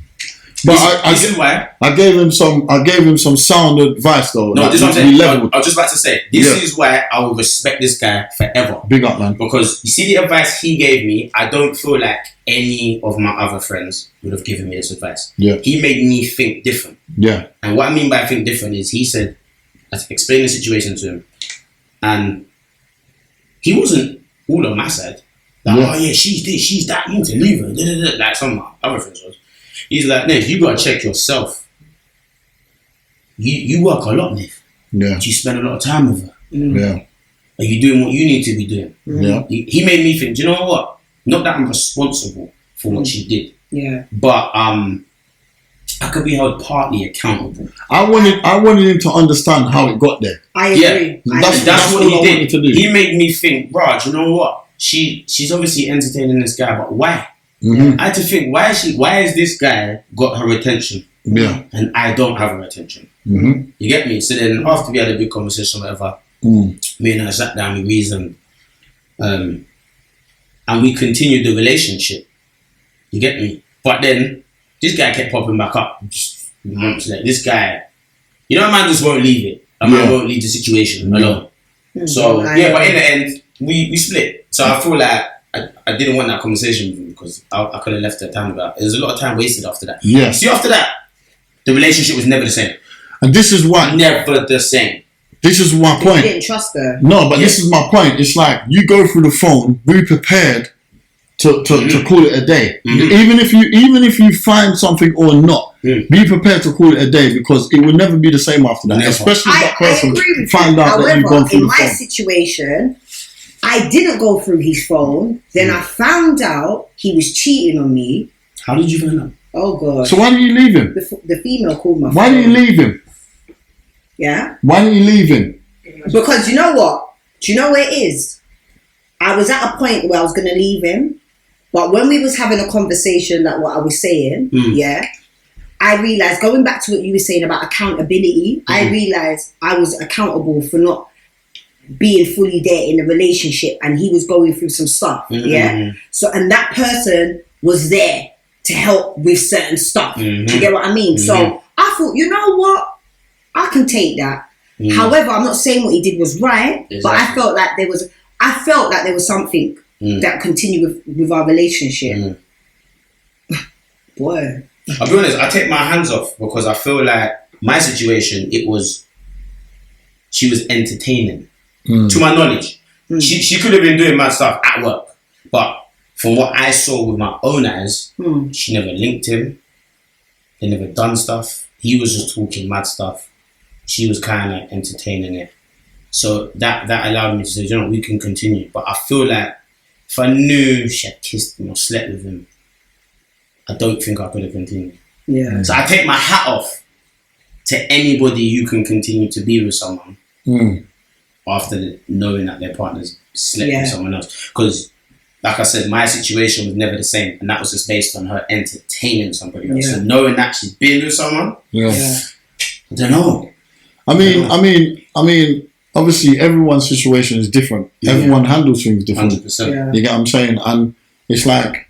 this is why I gave him some sound advice though. No, this is what I'm saying. I was just about to say, this is why I will respect this guy forever. Big up, man. Because you see the advice he gave me, I don't feel like any of my other friends would have given me this advice. Yeah. He made me think different. Yeah. And what I mean by think different is he said, I explained the situation to him, and he wasn't all on my side. Like, oh yeah, she's this, she's that, you need to leave her. Like some of my other friends was. He's like, Nev, you gotta check yourself. You work a lot, Nev. Yeah. You spend a lot of time with her. Yeah. Are you doing what you need to be doing? Yeah. He made me think, do you know what? Not that I'm responsible for what she did. Yeah. But I could be held partly accountable. I wanted him to understand how it got there. I agree. Yeah. That's what he did. He made me think, Raj, you know what? She's obviously entertaining this guy, but why? I had to think, why is this guy got her attention? Yeah. And I don't have her attention. You get me? So then after we had a big conversation, whatever, me and her sat down, we reasoned, and we continued the relationship. You get me? But then this guy kept popping back up just months later. This guy, you know, a man just won't leave it. A man won't leave the situation alone. So but in the end, we split. So I feel like I didn't want that conversation with him because I could have left the time about. There's a lot of time wasted after that. Yeah. See, after that, the relationship was never the same. And this is why. Never the same. This is my point. You didn't trust her. No, but this is my point. It's like you go through the phone, be prepared to call it a day. Even if you find something or not, be prepared to call it a day because it will never be the same after that. Especially if that person find out that you've gone through the phone. In my situation, I didn't go through his phone. Then I found out he was cheating on me. How did you find out? Oh God! So why did you leave him? The female called my phone. Why did you leave him? Yeah. Why did you leave him? Because you know what? Do you know where it is? I was at a point where I was going to leave him, but when we was having a conversation, like what I was saying, I realised, going back to what you were saying about accountability, I realised I was accountable for not being fully there in the relationship, and he was going through some stuff. So, and that person was there to help with certain stuff. Do you get what I mean? So I thought, you know what? I can take that. However, I'm not saying what he did was right, but I felt like there was something that continued with our relationship. Boy. I'll be honest, I take my hands off because I feel like my situation, she was entertaining. To my knowledge. She could have been doing mad stuff at work, but from what I saw with my own eyes, she never linked him. They never done stuff. He was just talking mad stuff. She was kind of entertaining it. So that allowed me to say, you know, we can continue. But I feel like if I knew she had kissed him or slept with him, I don't think I could have continued. Yeah. So I take my hat off to anybody who can continue to be with someone after knowing that their partner's slept with someone else. Because, like I said, my situation was never the same, and that was just based on her entertaining somebody else. So knowing that she's been with someone, I don't know. I mean, obviously everyone's situation is different. Everyone handles things different. 100%. You get what I'm saying? And it's like,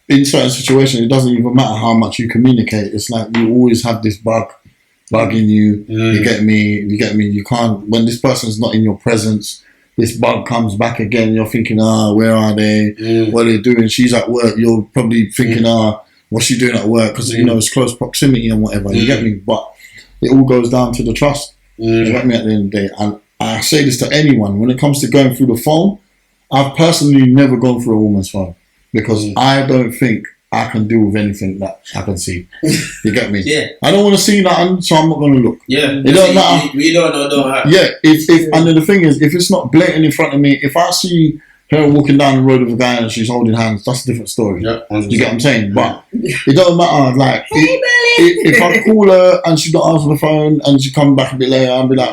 in certain situations, it doesn't even matter how much you communicate. It's like you always have this bug in you. You get me. You can't, when this person's not in your presence, this bug comes back again. You're thinking, where are they? What are they doing? She's at work. You're probably thinking, what's she doing at work? Because, you know, it's close proximity and whatever. You get me? But it all goes down to the trust. You get me at the end of the day? And I say this to anyone. When it comes to going through the phone, I've personally never gone through a woman's phone because I don't think I can deal with anything that I can see. You get me? Yeah. I don't want to see nothing, so I'm not going to look. Yeah. It don't matter. We don't know, don't have. Yeah. And then the thing is, if it's not blatant in front of me, if I see her walking down the road with a guy and she's holding hands, that's a different story. Yeah, you get what I'm saying? But it don't matter. Like, if I call her and she don't answer the phone and she come back a bit later, I'll be like,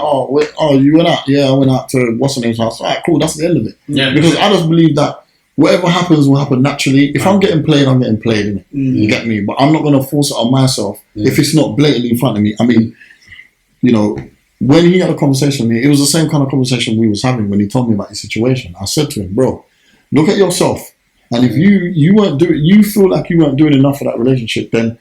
you went out? Yeah, I went out to what's her name's house. All right, cool. That's the end of it. Yeah. Because I just believe that whatever happens will happen naturally. If I'm getting played, I'm getting played, innit? You get me? But I'm not going to force it on myself if it's not blatantly in front of me. I mean, you know, when he had a conversation with me, it was the same kind of conversation we was having when he told me about his situation. I said to him, bro, look at yourself. And if you weren't doing, you feel like you weren't doing enough for that relationship, then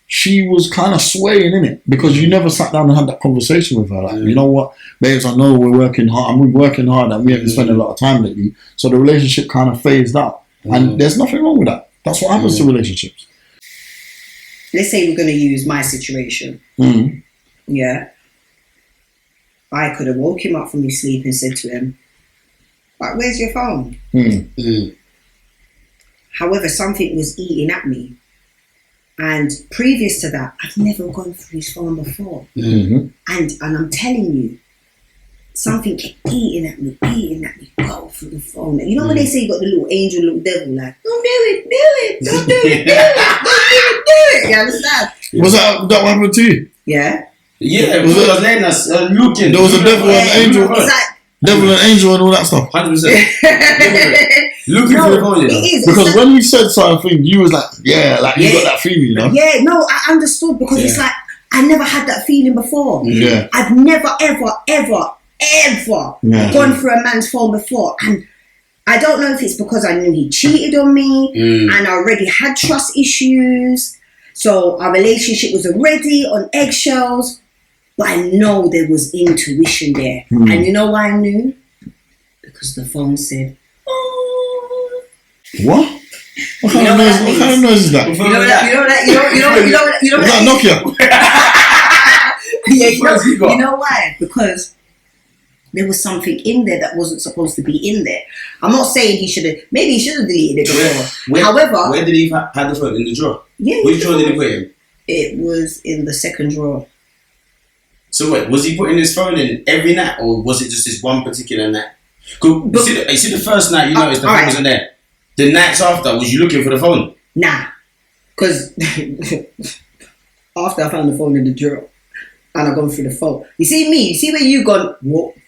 she was kind of swaying in it because you never sat down and had that conversation with her. Like, you know what, babes, I know we're working hard and we're working hard and we haven't spent a lot of time lately. So the relationship kind of phased out. And there's nothing wrong with that. That's what happens to relationships. Let's say we're going to use my situation. Yeah. I could have woke him up from his sleep and said to him, like, where's your phone? However, something was eating at me. And previous to that, I've never gone through his phone before. And I'm telling you, something kept eating at me, go through the phone. You know when they say you got the little angel, little devil, like, don't do it, don't do it. You understand? Was that what happened to you? Yeah. Yeah, because I was letting us looking. There was a devil and an angel. Devil and angel and all that stuff. 100%. Looking for the phone, you know? Because when you said something, you was like, you got that feeling, you know? Yeah, no, I understood because it's like, I never had that feeling before. Yeah. I've never, ever gone through a man's phone before. And I don't know if it's because I knew he cheated on me and I already had trust issues. So our relationship was already on eggshells. But I know there was intuition there. And you know why I knew? Because the phone said, oh. What? What kind of noise is that? You know that Nokia? Yeah, you know why? Because there was something in there that wasn't supposed to be in there. I'm not saying maybe he should have deleted it before. However, where did he have the phone? In the drawer? Yeah. Which drawer did he put it in? It was in the second drawer. So wait, was he putting his phone in every night, or was it just this one particular night? You see the first night you noticed the phone wasn't there. The nights after, was you looking for the phone? Nah, because after I found the phone in the drawer and I gone through the phone, you see me, you see where you gone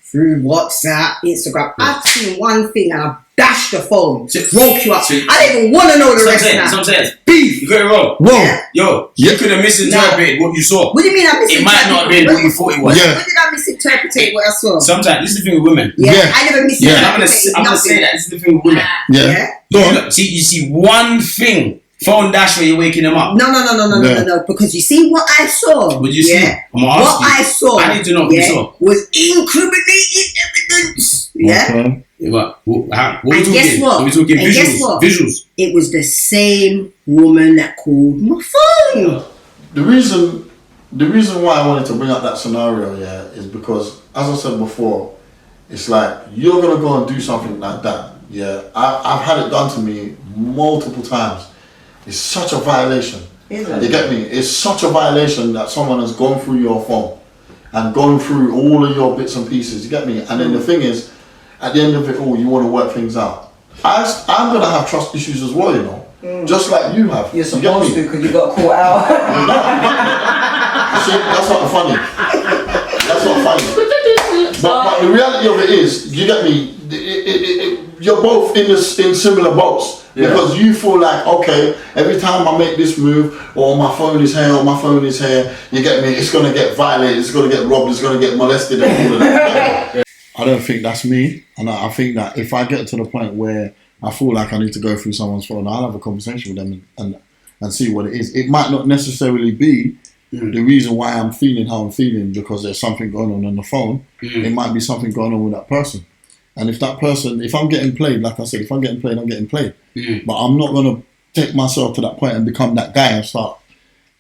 through WhatsApp, Instagram. I've seen one thing and I dashed the phone, woke you up. I didn't even want to know the rest now. That's what I'm saying. Beef. You got it wrong. Whoa. Yo, you could have misinterpreted what you saw. What do you mean I misinterpreted? It might not have been what you thought it was. Yeah. What did I misinterpret what I saw? Sometimes, this is the thing with women. Yeah. I never misinterpreted. I'm going to say that. This is the thing with women. Yeah. You see one thing. Phone dash where you're waking them up. No. Because you see what I saw. What did you see? What I saw. I need to know what you saw. Was incriminating evidence. Yeah. Okay. What we guess what? We talking visuals. It was the same woman that called my phone. The reason why I wanted to bring up that scenario, is because, as I said before, it's like you're gonna go and do something like that. Yeah, I've had it done to me multiple times. It's such a violation. Isn't it? You get me? It's such a violation that someone has gone through your phone and gone through all of your bits and pieces. You get me? And then the thing is, at the end of it all, you want to work things out. I'm gonna have trust issues as well, you know, just like you have. You're supposed to, because you got caught out. See, that's not funny. That's not funny. But the reality of it is, you get me? You're both in similar boats. Because you feel like, okay, every time I make this move, or my phone is here, you get me, it's going to get violated, it's going to get robbed, it's going to get molested and all of that. I don't think that's me. And I think that if I get to the point where I feel like I need to go through someone's phone, I'll have a conversation with them and see what it is. It might not necessarily be the reason why I'm feeling how I'm feeling because there's something going on the phone. It might be something going on with that person. And if that person, if I'm getting played, like I said, if I'm getting played, I'm getting played. But I'm not gonna take myself to that point and become that guy and start.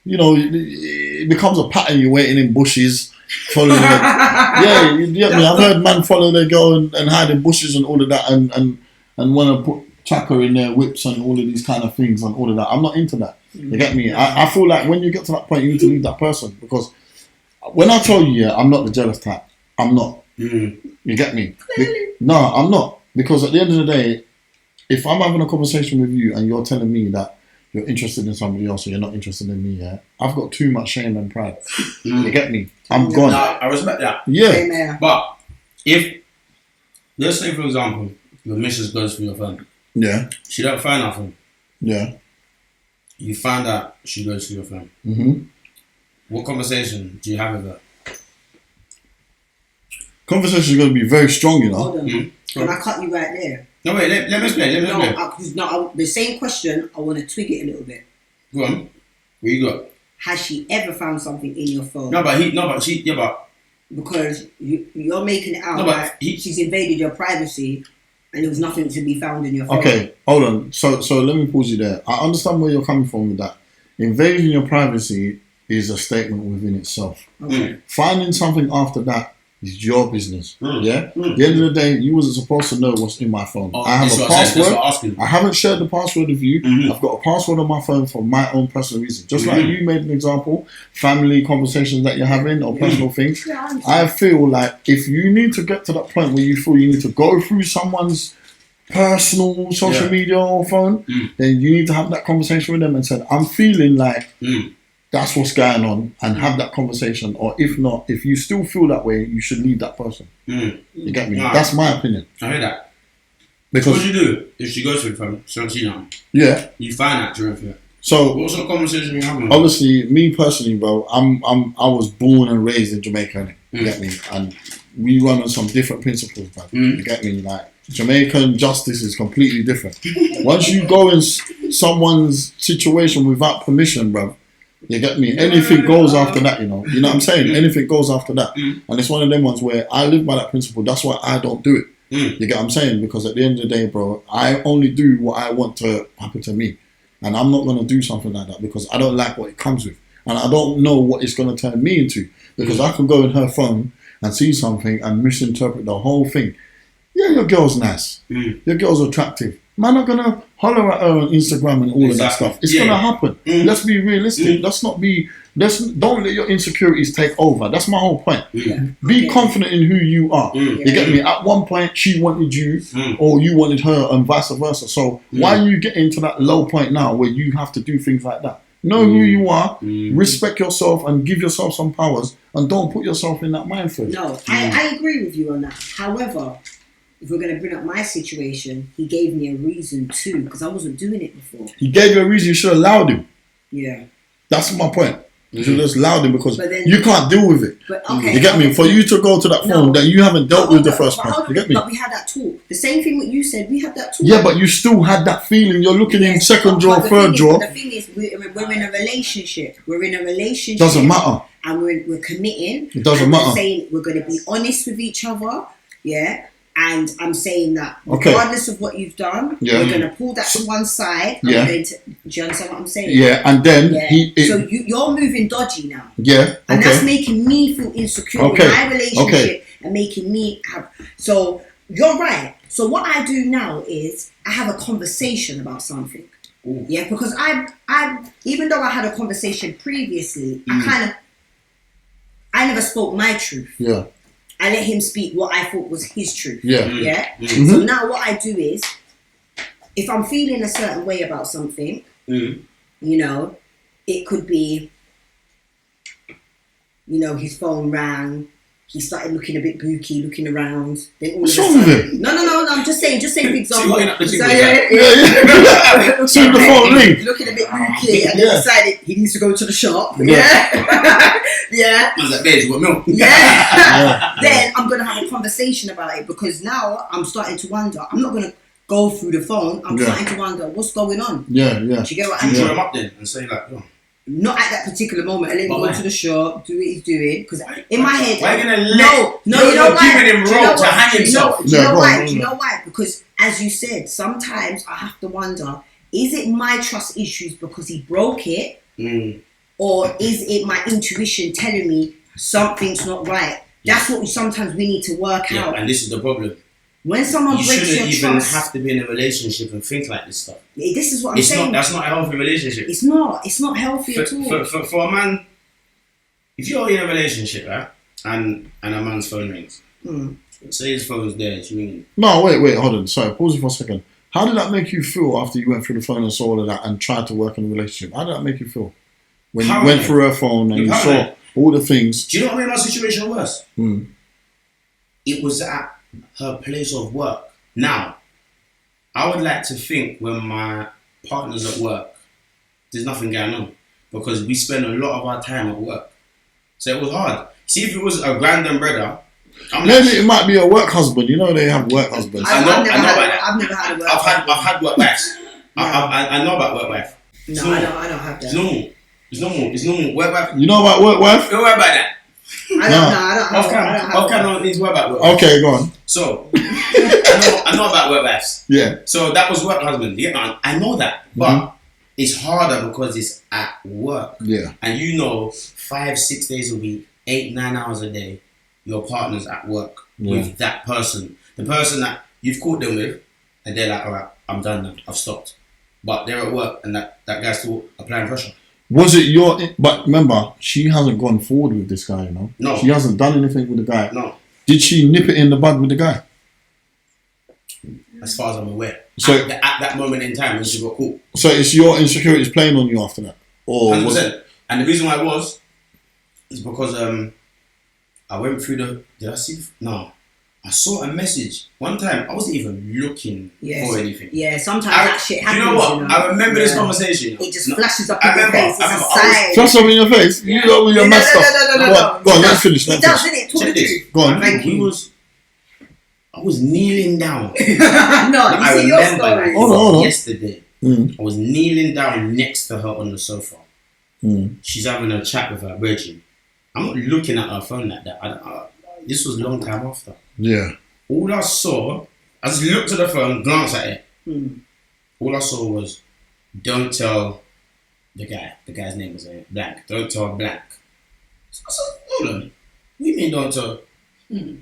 It becomes a pattern. You're waiting in bushes, following. You get me. I've heard man follow their girl and hide in bushes and all of that, and want to put tracker in their whips and all of these kind of things and all of that. I'm not into that. You get me? I feel like when you get to that point, you need to leave that person, because when I tell you, I'm not the jealous type. I'm not. You get me? No, I'm not. Because at the end of the day, if I'm having a conversation with you and you're telling me that you're interested in somebody else or you're not interested in me, I've got too much shame and pride. You get me? I'm gone. No, I respect that. Yeah. But if, let's say for example, your missus goes for your phone. Yeah. She don't find nothing. Yeah. You find out she goes for your phone. What conversation do you have with her? Conversation is going to be very strong, you know. Hold on. Can I cut you right there? No, wait, let me explain. The same question, I want to twig it a little bit. Go on. What you got? Has she ever found something in your phone? Because you're making it out she's invaded your privacy and there was nothing to be found in your phone. Okay, hold on. So let me pause you there. I understand where you're coming from with that. Invading your privacy is a statement within itself. Okay. Finding something after that is your business. Yeah? At the end of the day, you wasn't supposed to know what's in my phone. I have a password. I haven't shared the password with you. I've got a password on my phone for my own personal reason. Just like you made an example, family conversations that you're having or personal things. I feel like if you need to get to that point where you feel you need to go through someone's personal social media or phone, then you need to have that conversation with them and say, I'm feeling like that's what's going on, and have that conversation. Or if not, if you still feel that way, you should leave that person. You get me? That's my opinion. I hear that. Because what do you do if she goes to the phone? She don't see nothing. Yeah. You find out during it. So what sort of conversation you having? Obviously, me personally, bro, I was born and raised in Jamaica. You get me? And we run on some different principles, man. You get me? Like, Jamaican justice is completely different. Once you go in someone's situation without permission, bro, you get me? Anything goes after that, you know what I'm saying? Anything goes after that. And it's one of them ones where I live by that principle. That's why I don't do it. You get what I'm saying? Because at the end of the day, bro, I only do what I want to happen to me. And I'm not going to do something like that because I don't like what it comes with. And I don't know what it's going to turn me into. Because I can go in her phone and see something and misinterpret the whole thing. Yeah, your girl's nice. Your girl's attractive. Man are going to holler at her on Instagram and all of that stuff. It's going to happen. Let's be realistic. Don't let your insecurities take over. That's my whole point. Be confident in who you are. You get me? At one point, she wanted you or you wanted her and vice versa. So why are you getting to that low point now where you have to do things like that? Know who you are, respect yourself and give yourself some powers, and don't put yourself in that mind frame. No, I agree with you on that. However, if we're going to bring up my situation, he gave me a reason too, because I wasn't doing it before. He gave you a reason, you should have allowed him. Yeah. That's my point. You should have just allowed him because you can't deal with it. But, okay, you get me? For you to go to that phone that you haven't dealt with the first time. You get me? But we had that talk. The same thing what you said, we had that talk. Yeah, but you still had that feeling. You're looking in second drawer, third drawer. The thing is, we're in a relationship. We're in a relationship. Doesn't matter. And we're committing. It doesn't matter. We're saying we're going to be honest with each other. Yeah. And I'm saying that regardless of what you've done, we're going to pull that to one side. Do you understand what I'm saying? Yeah, and then so you're moving dodgy now. Yeah, and that's making me feel insecure in my relationship and making me have. So you're right. So what I do now is I have a conversation about something. Ooh. Yeah, because I even though I had a conversation previously, I never spoke my truth. Yeah. I let him speak what I thought was his truth. Yeah. So now what I do is, if I'm feeling a certain way about something, you know, it could be, you know, his phone rang, he started looking a bit booky, looking around. Then all of a sudden, no, I'm just saying for example. So the phone ring. Looking a bit booky, and then decided he needs to go to the shop. Yeah. Was that bitch with milk? Then I'm gonna have a conversation about it because now I'm starting to wonder. I'm not gonna go through the phone. I'm starting to wonder what's going on. Yeah. Do you get what I mean? Draw him up then and say like, not at that particular moment. I let him go to the shop, do what he's doing. Because in my head, why are you gonna you know why? Giving him rope to hang himself. Do you know why? Do you know why? Because as you said, sometimes I have to wonder: is it my trust issues because he broke it, or is it my intuition telling me something's not right? That's what sometimes we need to work out. And this is the problem. When someone breaks your trust, you shouldn't even have to be in a relationship and think like this stuff. This is what I'm saying. That's not a healthy relationship. It's not healthy at all. For a man, if you're in a relationship, right, and a man's phone rings, say his phone's there, it's ringing. No, wait, hold on. Sorry, pause it for a second. How did that make you feel after you went through the phone and saw all of that and tried to work in a relationship? How did that make you feel? When you went through her phone and you saw all the things. Do you know what made my situation worse? It was at her place of work. Now, I would like to think when my partner's at work, there's nothing going on because we spend a lot of our time at work. So it was hard. See, if it was a random brother, maybe it might be a work husband. You know they have work husbands. I've never had a work. I've had work wives. I know about work wife. No, I don't have that. It's normal. Work wife. You know about work wife? Don't worry about that. I don't know. Off camera need to worry about work. Okay, go on. So I know about work wives. Yeah. So that was work husband. Yeah, I know that, but it's harder because it's at work. Yeah. And 5-6 days a week, 8-9 hours a day, your partner's at work with that person, the person that you've caught them with, and they're like, all right, I'm done now, I've stopped. But they're at work, and that guy's still applying pressure. Was it but remember, she hasn't gone forward with this guy, No. She hasn't done anything with the guy. No. Did she nip it in the bud with the guy? As far as I'm aware. So at that moment in time when she got caught. So it's your insecurities playing on you after that? Or 100%. Was it? And the reason why is because I went through I saw a message. One time, I wasn't even looking for anything. Yeah, sometimes that shit happens. You know what? I remember this conversation. It just flashes up in your face. It's a sign. Flash up in your face? You know with your mad stuff. No. Go on, let's finish. It does, isn't it? Talk the truth. Go on. Thank you. I was kneeling down. No, you see your story. Hold on. Yesterday, I was kneeling down next to her on the sofa. She's having a chat with her virgin. I'm not looking at her phone like that. This was a long time after. Yeah. All I saw, I just looked at the phone, glanced at it. All I saw was, don't tell the guy. The guy's name was Blank. Don't tell Blank. So I said, hold on. What do you mean don't tell?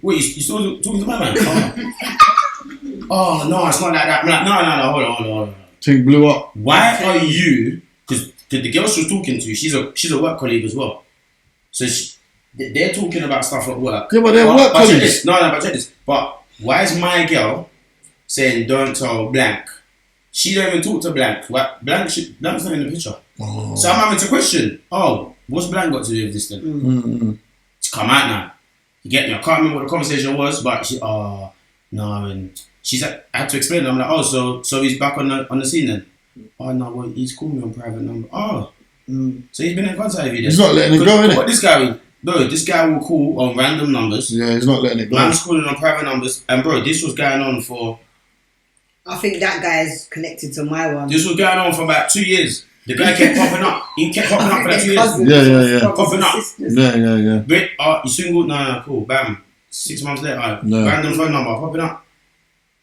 Wait, you still talking to my man? Oh, no, it's not like that. I'm like, no, hold on. Thing blew up. Why are you, because the girl she was talking to, she's a work colleague as well. So they're talking about stuff at work. Yeah, but they're work colleagues. But check this. But why is my girl saying don't tell Blank? She don't even talk to Blank. Blank's not in the picture. Oh. So I'm having to question, what's Blank got to do with this then? It's come out now. You get me? I can't remember what the conversation was, but no, and I had to explain it. I'm like, so he's back on the scene then? Oh no, well, he's called me on private number. So he's been in contact with you then? He's not letting it go, innit? What this guy will call on random numbers. Yeah, he's not letting it go. Man's calling on private numbers, and bro, this was going on for. I think that guy is connected to my one. This was going on for about 2 years. The guy kept popping up. He kept popping up for like 2 years. Yeah. Popping up. Yeah. But you single? No, cool. Bam. 6 months later, random phone number popping up.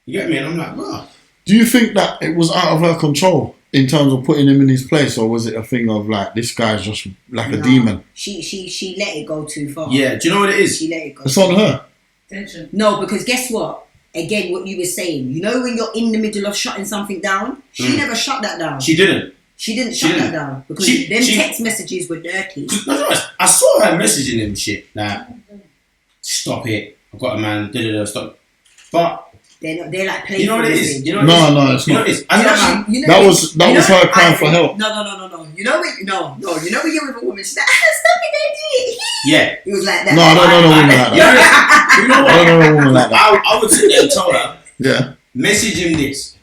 You get me? And I'm like, bro. Do you think that it was out of her control in terms of putting him in his place, or was it a thing of like this guy's just like a demon? She let it go too far. Yeah. Do you know what it is? She let it go. It's on her. Tension. No, because guess what? Again, what you were saying. You know when you're in the middle of shutting something down? She never shut that down. She didn't. She didn't shut that down because them text messages were dirty. I saw her messaging him shit like, stop it. I've got a man. Stop. But they're like playing. You know what it is. No, it's not. That was her crying for help. No. You know when you're with a woman, she's like, stop it, daddy. Yeah. It was like that. No, I don't know a woman like that. You know what? I don't know a woman like that. I would sit there and tell her. Yeah. Message him this.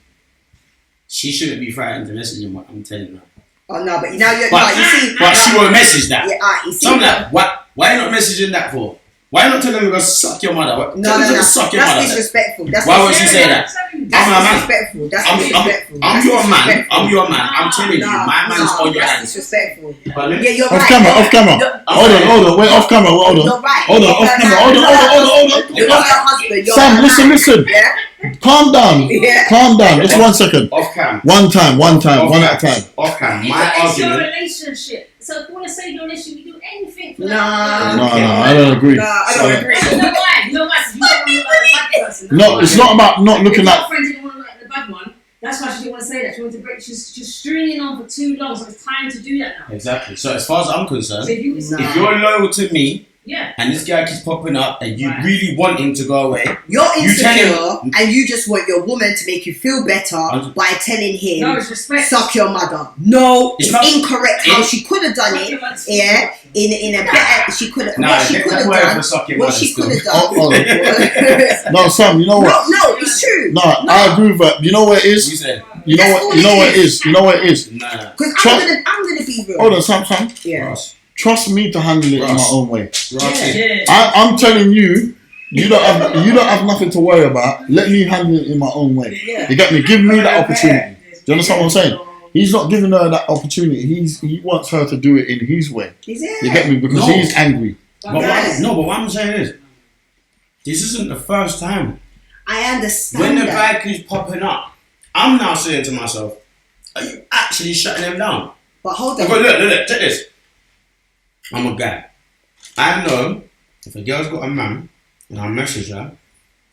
She shouldn't be frightened to message him what I'm telling her. Oh no, but now you see. But she won't message that. Yeah, you see. So I'm like, why are you not messaging that for? Why not tell them to go suck your mother? No. Suck your mother. That's disrespectful. Why would she say that? That's disrespectful. I'm your man. I'm telling you, my man's on your hands. That's disrespectful. Yeah, you're right. Off camera. Hold on. Wait, off camera. Hold on. You're right. Hold on. You're not your husband. Sam, listen. Yeah. Calm down. Yeah. Calm down. Just 1 second. Off cam. One at a time. Off cam. It's your relationship. So if you want to save your relationship, you do anything for that. No, I don't agree. No, I don't agree. You know why? You don't want to like the bad person. No, it's not about not looking Your at. friend didn't want to like the bad one. That's why she didn't want to say that. She wanted to break. She's stringing on for too long, so it's time to do that now. Exactly. So as far as I'm concerned, So if you're loyal to me, yeah, and this guy keeps popping up, and you really want him to go away, you're insecure, tell him, and you just want your woman to make you feel better by telling him, no, it's respect. suck your mother. No, it's not incorrect. How she could have done it, yeah, in a better. She could have. What she could have done. What she could have done. No, Sam. You know what? No, it's true. No, I agree with that. You know what it is? You know what it is? Nah. Because I'm gonna be real. Hold on, Sam. Yeah. Trust me to handle it in my own way. Yeah. I'm telling you, you don't have nothing to worry about. Let me handle it in my own way. Yeah. You get me? Give me that opportunity. Do you understand what I'm saying? He's not giving her that opportunity. He wants her to do it in his way. Is it? You get me? Because he's angry. But what I'm saying is, this isn't the first time. I understand. When the guy keeps popping up, I'm now saying to myself, are you actually shutting him down? But hold on. Because look, check this. I'm a guy. I know if a girl's got a man and I message her,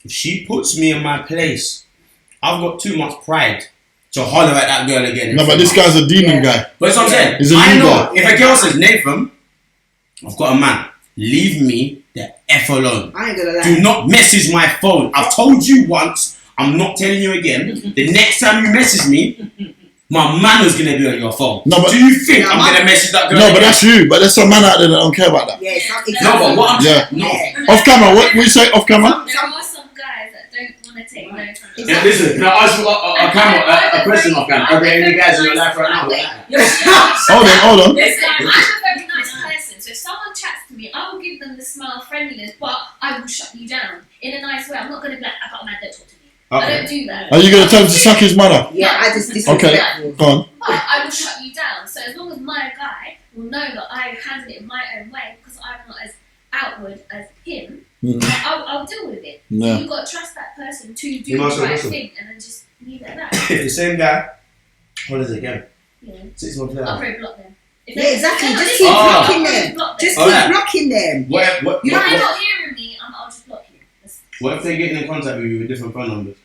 if she puts me in my place, I've got too much pride to holler at that girl again. No, but this guy's a demon guy. But that's what I'm saying. He's a I know leader. if a girl says, Nathan, I've got a man, leave me the F alone. I ain't gonna lie. Do not message my phone. I've told you once, I'm not telling you again. The next time you message me, my man is gonna be on your phone. No, but do you think I'm gonna message that girl? No, but that's you. But there's some man out there that don't care about that. Yeah, exactly. No, but what I'm saying, no. Off camera, what we say off camera? There are some guys that don't want to take no from you. Yeah, listen, can I ask you a question off camera? Are there any guys in your life right now? Hold on. Listen, I'm a very nice person, so if someone chats to me, I will give them the smile of friendliness, but I will shut you down in a nice way. I'm not going to be like, I got a man, don't talk to me. Okay. I don't do that. Are you gonna tell him to suck his mother? Yeah, I just Okay, disrespectful. go on. But I will shut you down. So as long as my guy will know that I handle it in my own way, because I'm not as outward as him, I'll deal with it. Yeah. So you've got to trust that person to do the right thing and then just leave it at that. If the same guy, what is it again? You know, 6 months later. I'll probably block them. If Yeah, they- exactly. if they're Just not keep listening, blocking I'll them. block Just them. keep blocking them. What If they're not hearing me, I'll just block you. if they get in contact with you with different phone numbers?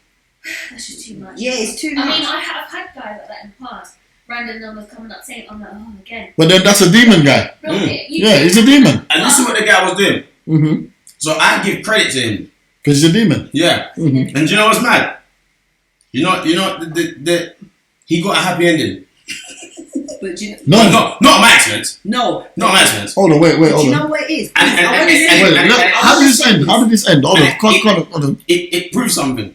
That's just too much. Yeah, it's too I mean, much. I've had guys like that in the past. Random numbers coming up saying, I'm like, oh, again. But then that's a demon guy. Block it. You Yeah, he's a demon. And this is what the guy was doing. Mm-hmm. So I give credit to him. Because he's a demon. Yeah. Mm-hmm. And do you know what's mad? You know, the he got a happy ending. But you know, Not my experience. no. Not my experience. Hold on, wait, Do hold you on. know what it is? And- I wanna say- Wait, look, how did this end? How did this end? Hold on, hold on. It proves something.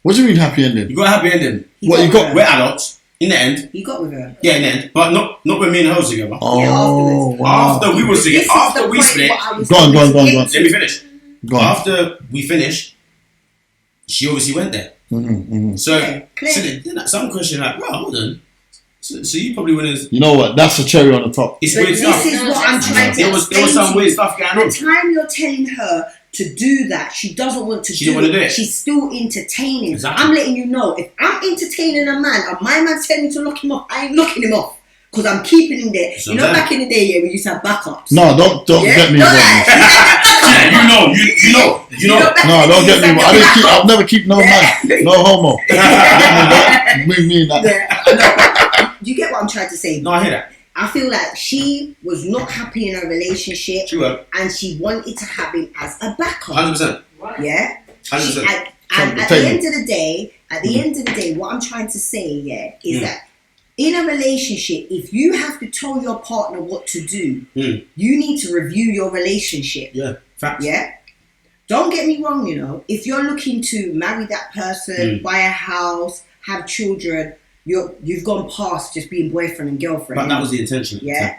What do you mean happy ending? You got a happy ending. What you got? We're adults. In the end. You got with her. Yeah, in the end. But not with me and her together. Oh, wow. After we was together. This is After the we point split. what I was Go on. getting Let to. me finish. Go on. After we finished, she obviously went there. So, Clear. then some question like, well, hold on. So you probably went as You know what? That's the cherry on the top. it's But weird this stuff. is what I'm trying to There was explain some to weird you. stuff going on. The time you're telling her to do that, she doesn't want to She do don't wanna do it. it. She's still entertaining. Exactly. I'm letting you know, if I'm entertaining a man and my man's telling me to lock him off, I ain't locking him off. Because I'm keeping him there. So you know, then- back in the day, yeah, we used to have backups. No, don't Yeah? get me Don't wrong. lie. Yeah, you know. No, don't get me wrong. I've never keep no man, no homo. Bring me in that. Yeah, I know. You get what I'm trying to say? No, I hear that. I feel like she was not happy in her relationship She was. and she wanted to have him as a backup. 100%. Yeah? 100%. And at the end of the day, what I'm trying to say, is that in a relationship, if you have to tell your partner what to do, you need to review your relationship. Yeah, facts. Yeah? Don't get me wrong, you know, if you're looking to marry that person, buy a house, have children, you've gone past just being boyfriend and girlfriend. But that was the intention. Yeah.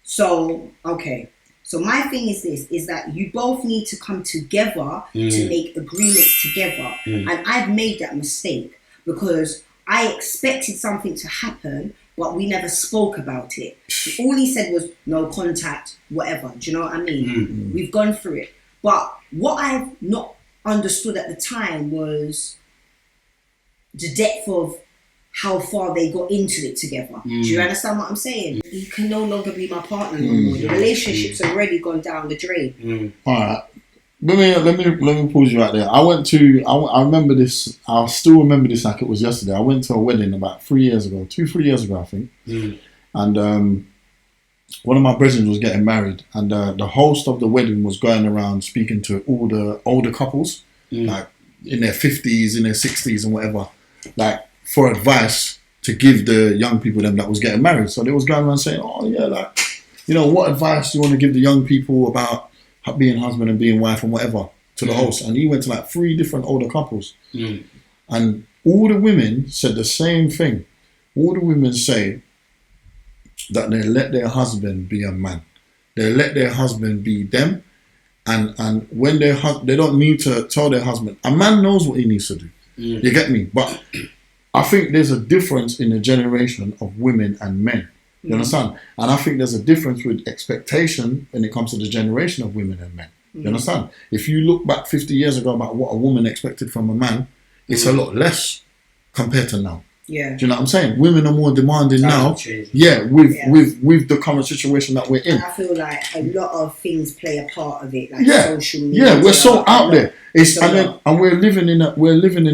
So, okay. So my thing is this, is that you both need to come together to make agreements together. And I've made that mistake because I expected something to happen, but we never spoke about it. All he said was no contact, whatever. Do you know what I mean? We've gone through it. But what I've not understood at the time was the depth of how far they got into it together. Do you understand what I'm saying? He can no longer be my partner no more. The relationship's already gone down the drain. All right. Let me pause you right there. I remember this. I still remember this like it was yesterday. I went to a wedding about 3 years ago, 3 years ago, I think. And one of my brethren was getting married, and the host of the wedding was going around speaking to all the older couples, like in their 50s, in their 60s, and whatever, like for advice to give the young people them that was getting married. So they was going around saying, "Oh yeah, like, you know, what advice do you want to give the young people about being husband and being wife and whatever," to the host. And he went to like 3 different older couples, and all the women said the same thing. All the women say that they let their husband be a man. They let their husband be them, and when they don't need to tell their husband. A man knows what he needs to do. You get me? But I think there's a difference in the generation of women and men. You understand? And I think there's a difference with expectation when it comes to the generation of women and men. You understand? If you look back 50 years ago about what a woman expected from a man, it's a lot less compared to now. Yeah. Do you know what I'm saying? Women are more demanding now. Yeah, with the current situation that we're in. And I feel like a lot of things play a part of it, like yeah. social media. Yeah, we're so out there. And we're living in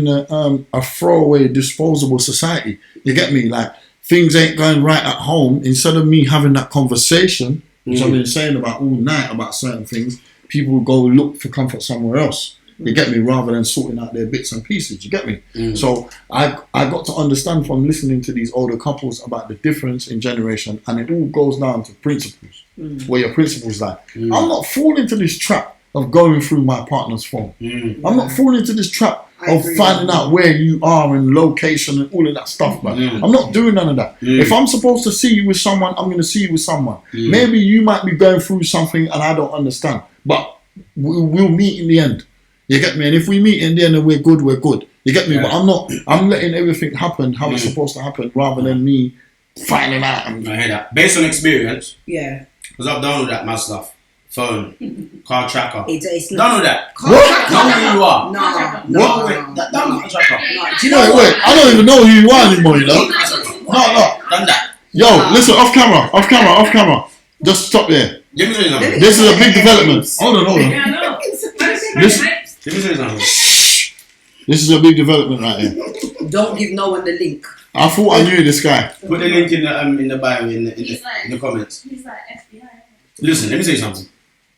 a throwaway, disposable society. You get me? Like, things ain't going right at home. Instead of me having that conversation, which I've been saying about all night about certain things, people will go look for comfort somewhere else. You get me? Rather than sorting out their bits and pieces. You get me? So I got to understand from listening to these older couples about the difference in generation, and it all goes down to principles. Where your principles lie. I'm not falling into this trap of going through my partner's phone. I'm not falling into this trap of finding out where you are and location and all of that stuff, man. I'm not doing none of that. If I'm supposed to see you with someone, I'm going to see you with someone. Maybe you might be going through something and I don't understand, but we'll meet in the end. You get me? And if we meet in the end and we're good, we're good. You get me? Yeah. But I'm letting everything happen how it's supposed to happen rather than me finding out. I hear that. Based on experience. Yeah. Because I've done all that mad stuff. Phone, car tracker. It's none of that. What? Know who you are. No. Car tracker. Do you know wait, I don't even know who you are anymore, you know? No. Done that. Yo, listen, off camera. Just stop there. Let me tell you something. This is a big development. Hold on. Yeah, I know. Let me tell you something. This is a big development right here. Don't give no one the link. I thought I knew this guy. Put the link in the bio in the comments. He's like FBI. Listen, let me tell you something.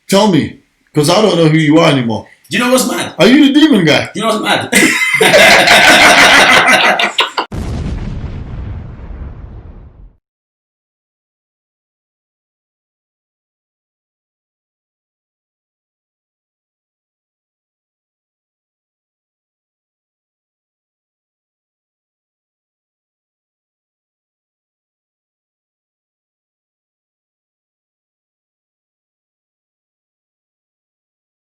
Tell me, because I don't know who you are anymore. Do you know what's mad? Are you the demon guy? Do you know what's mad?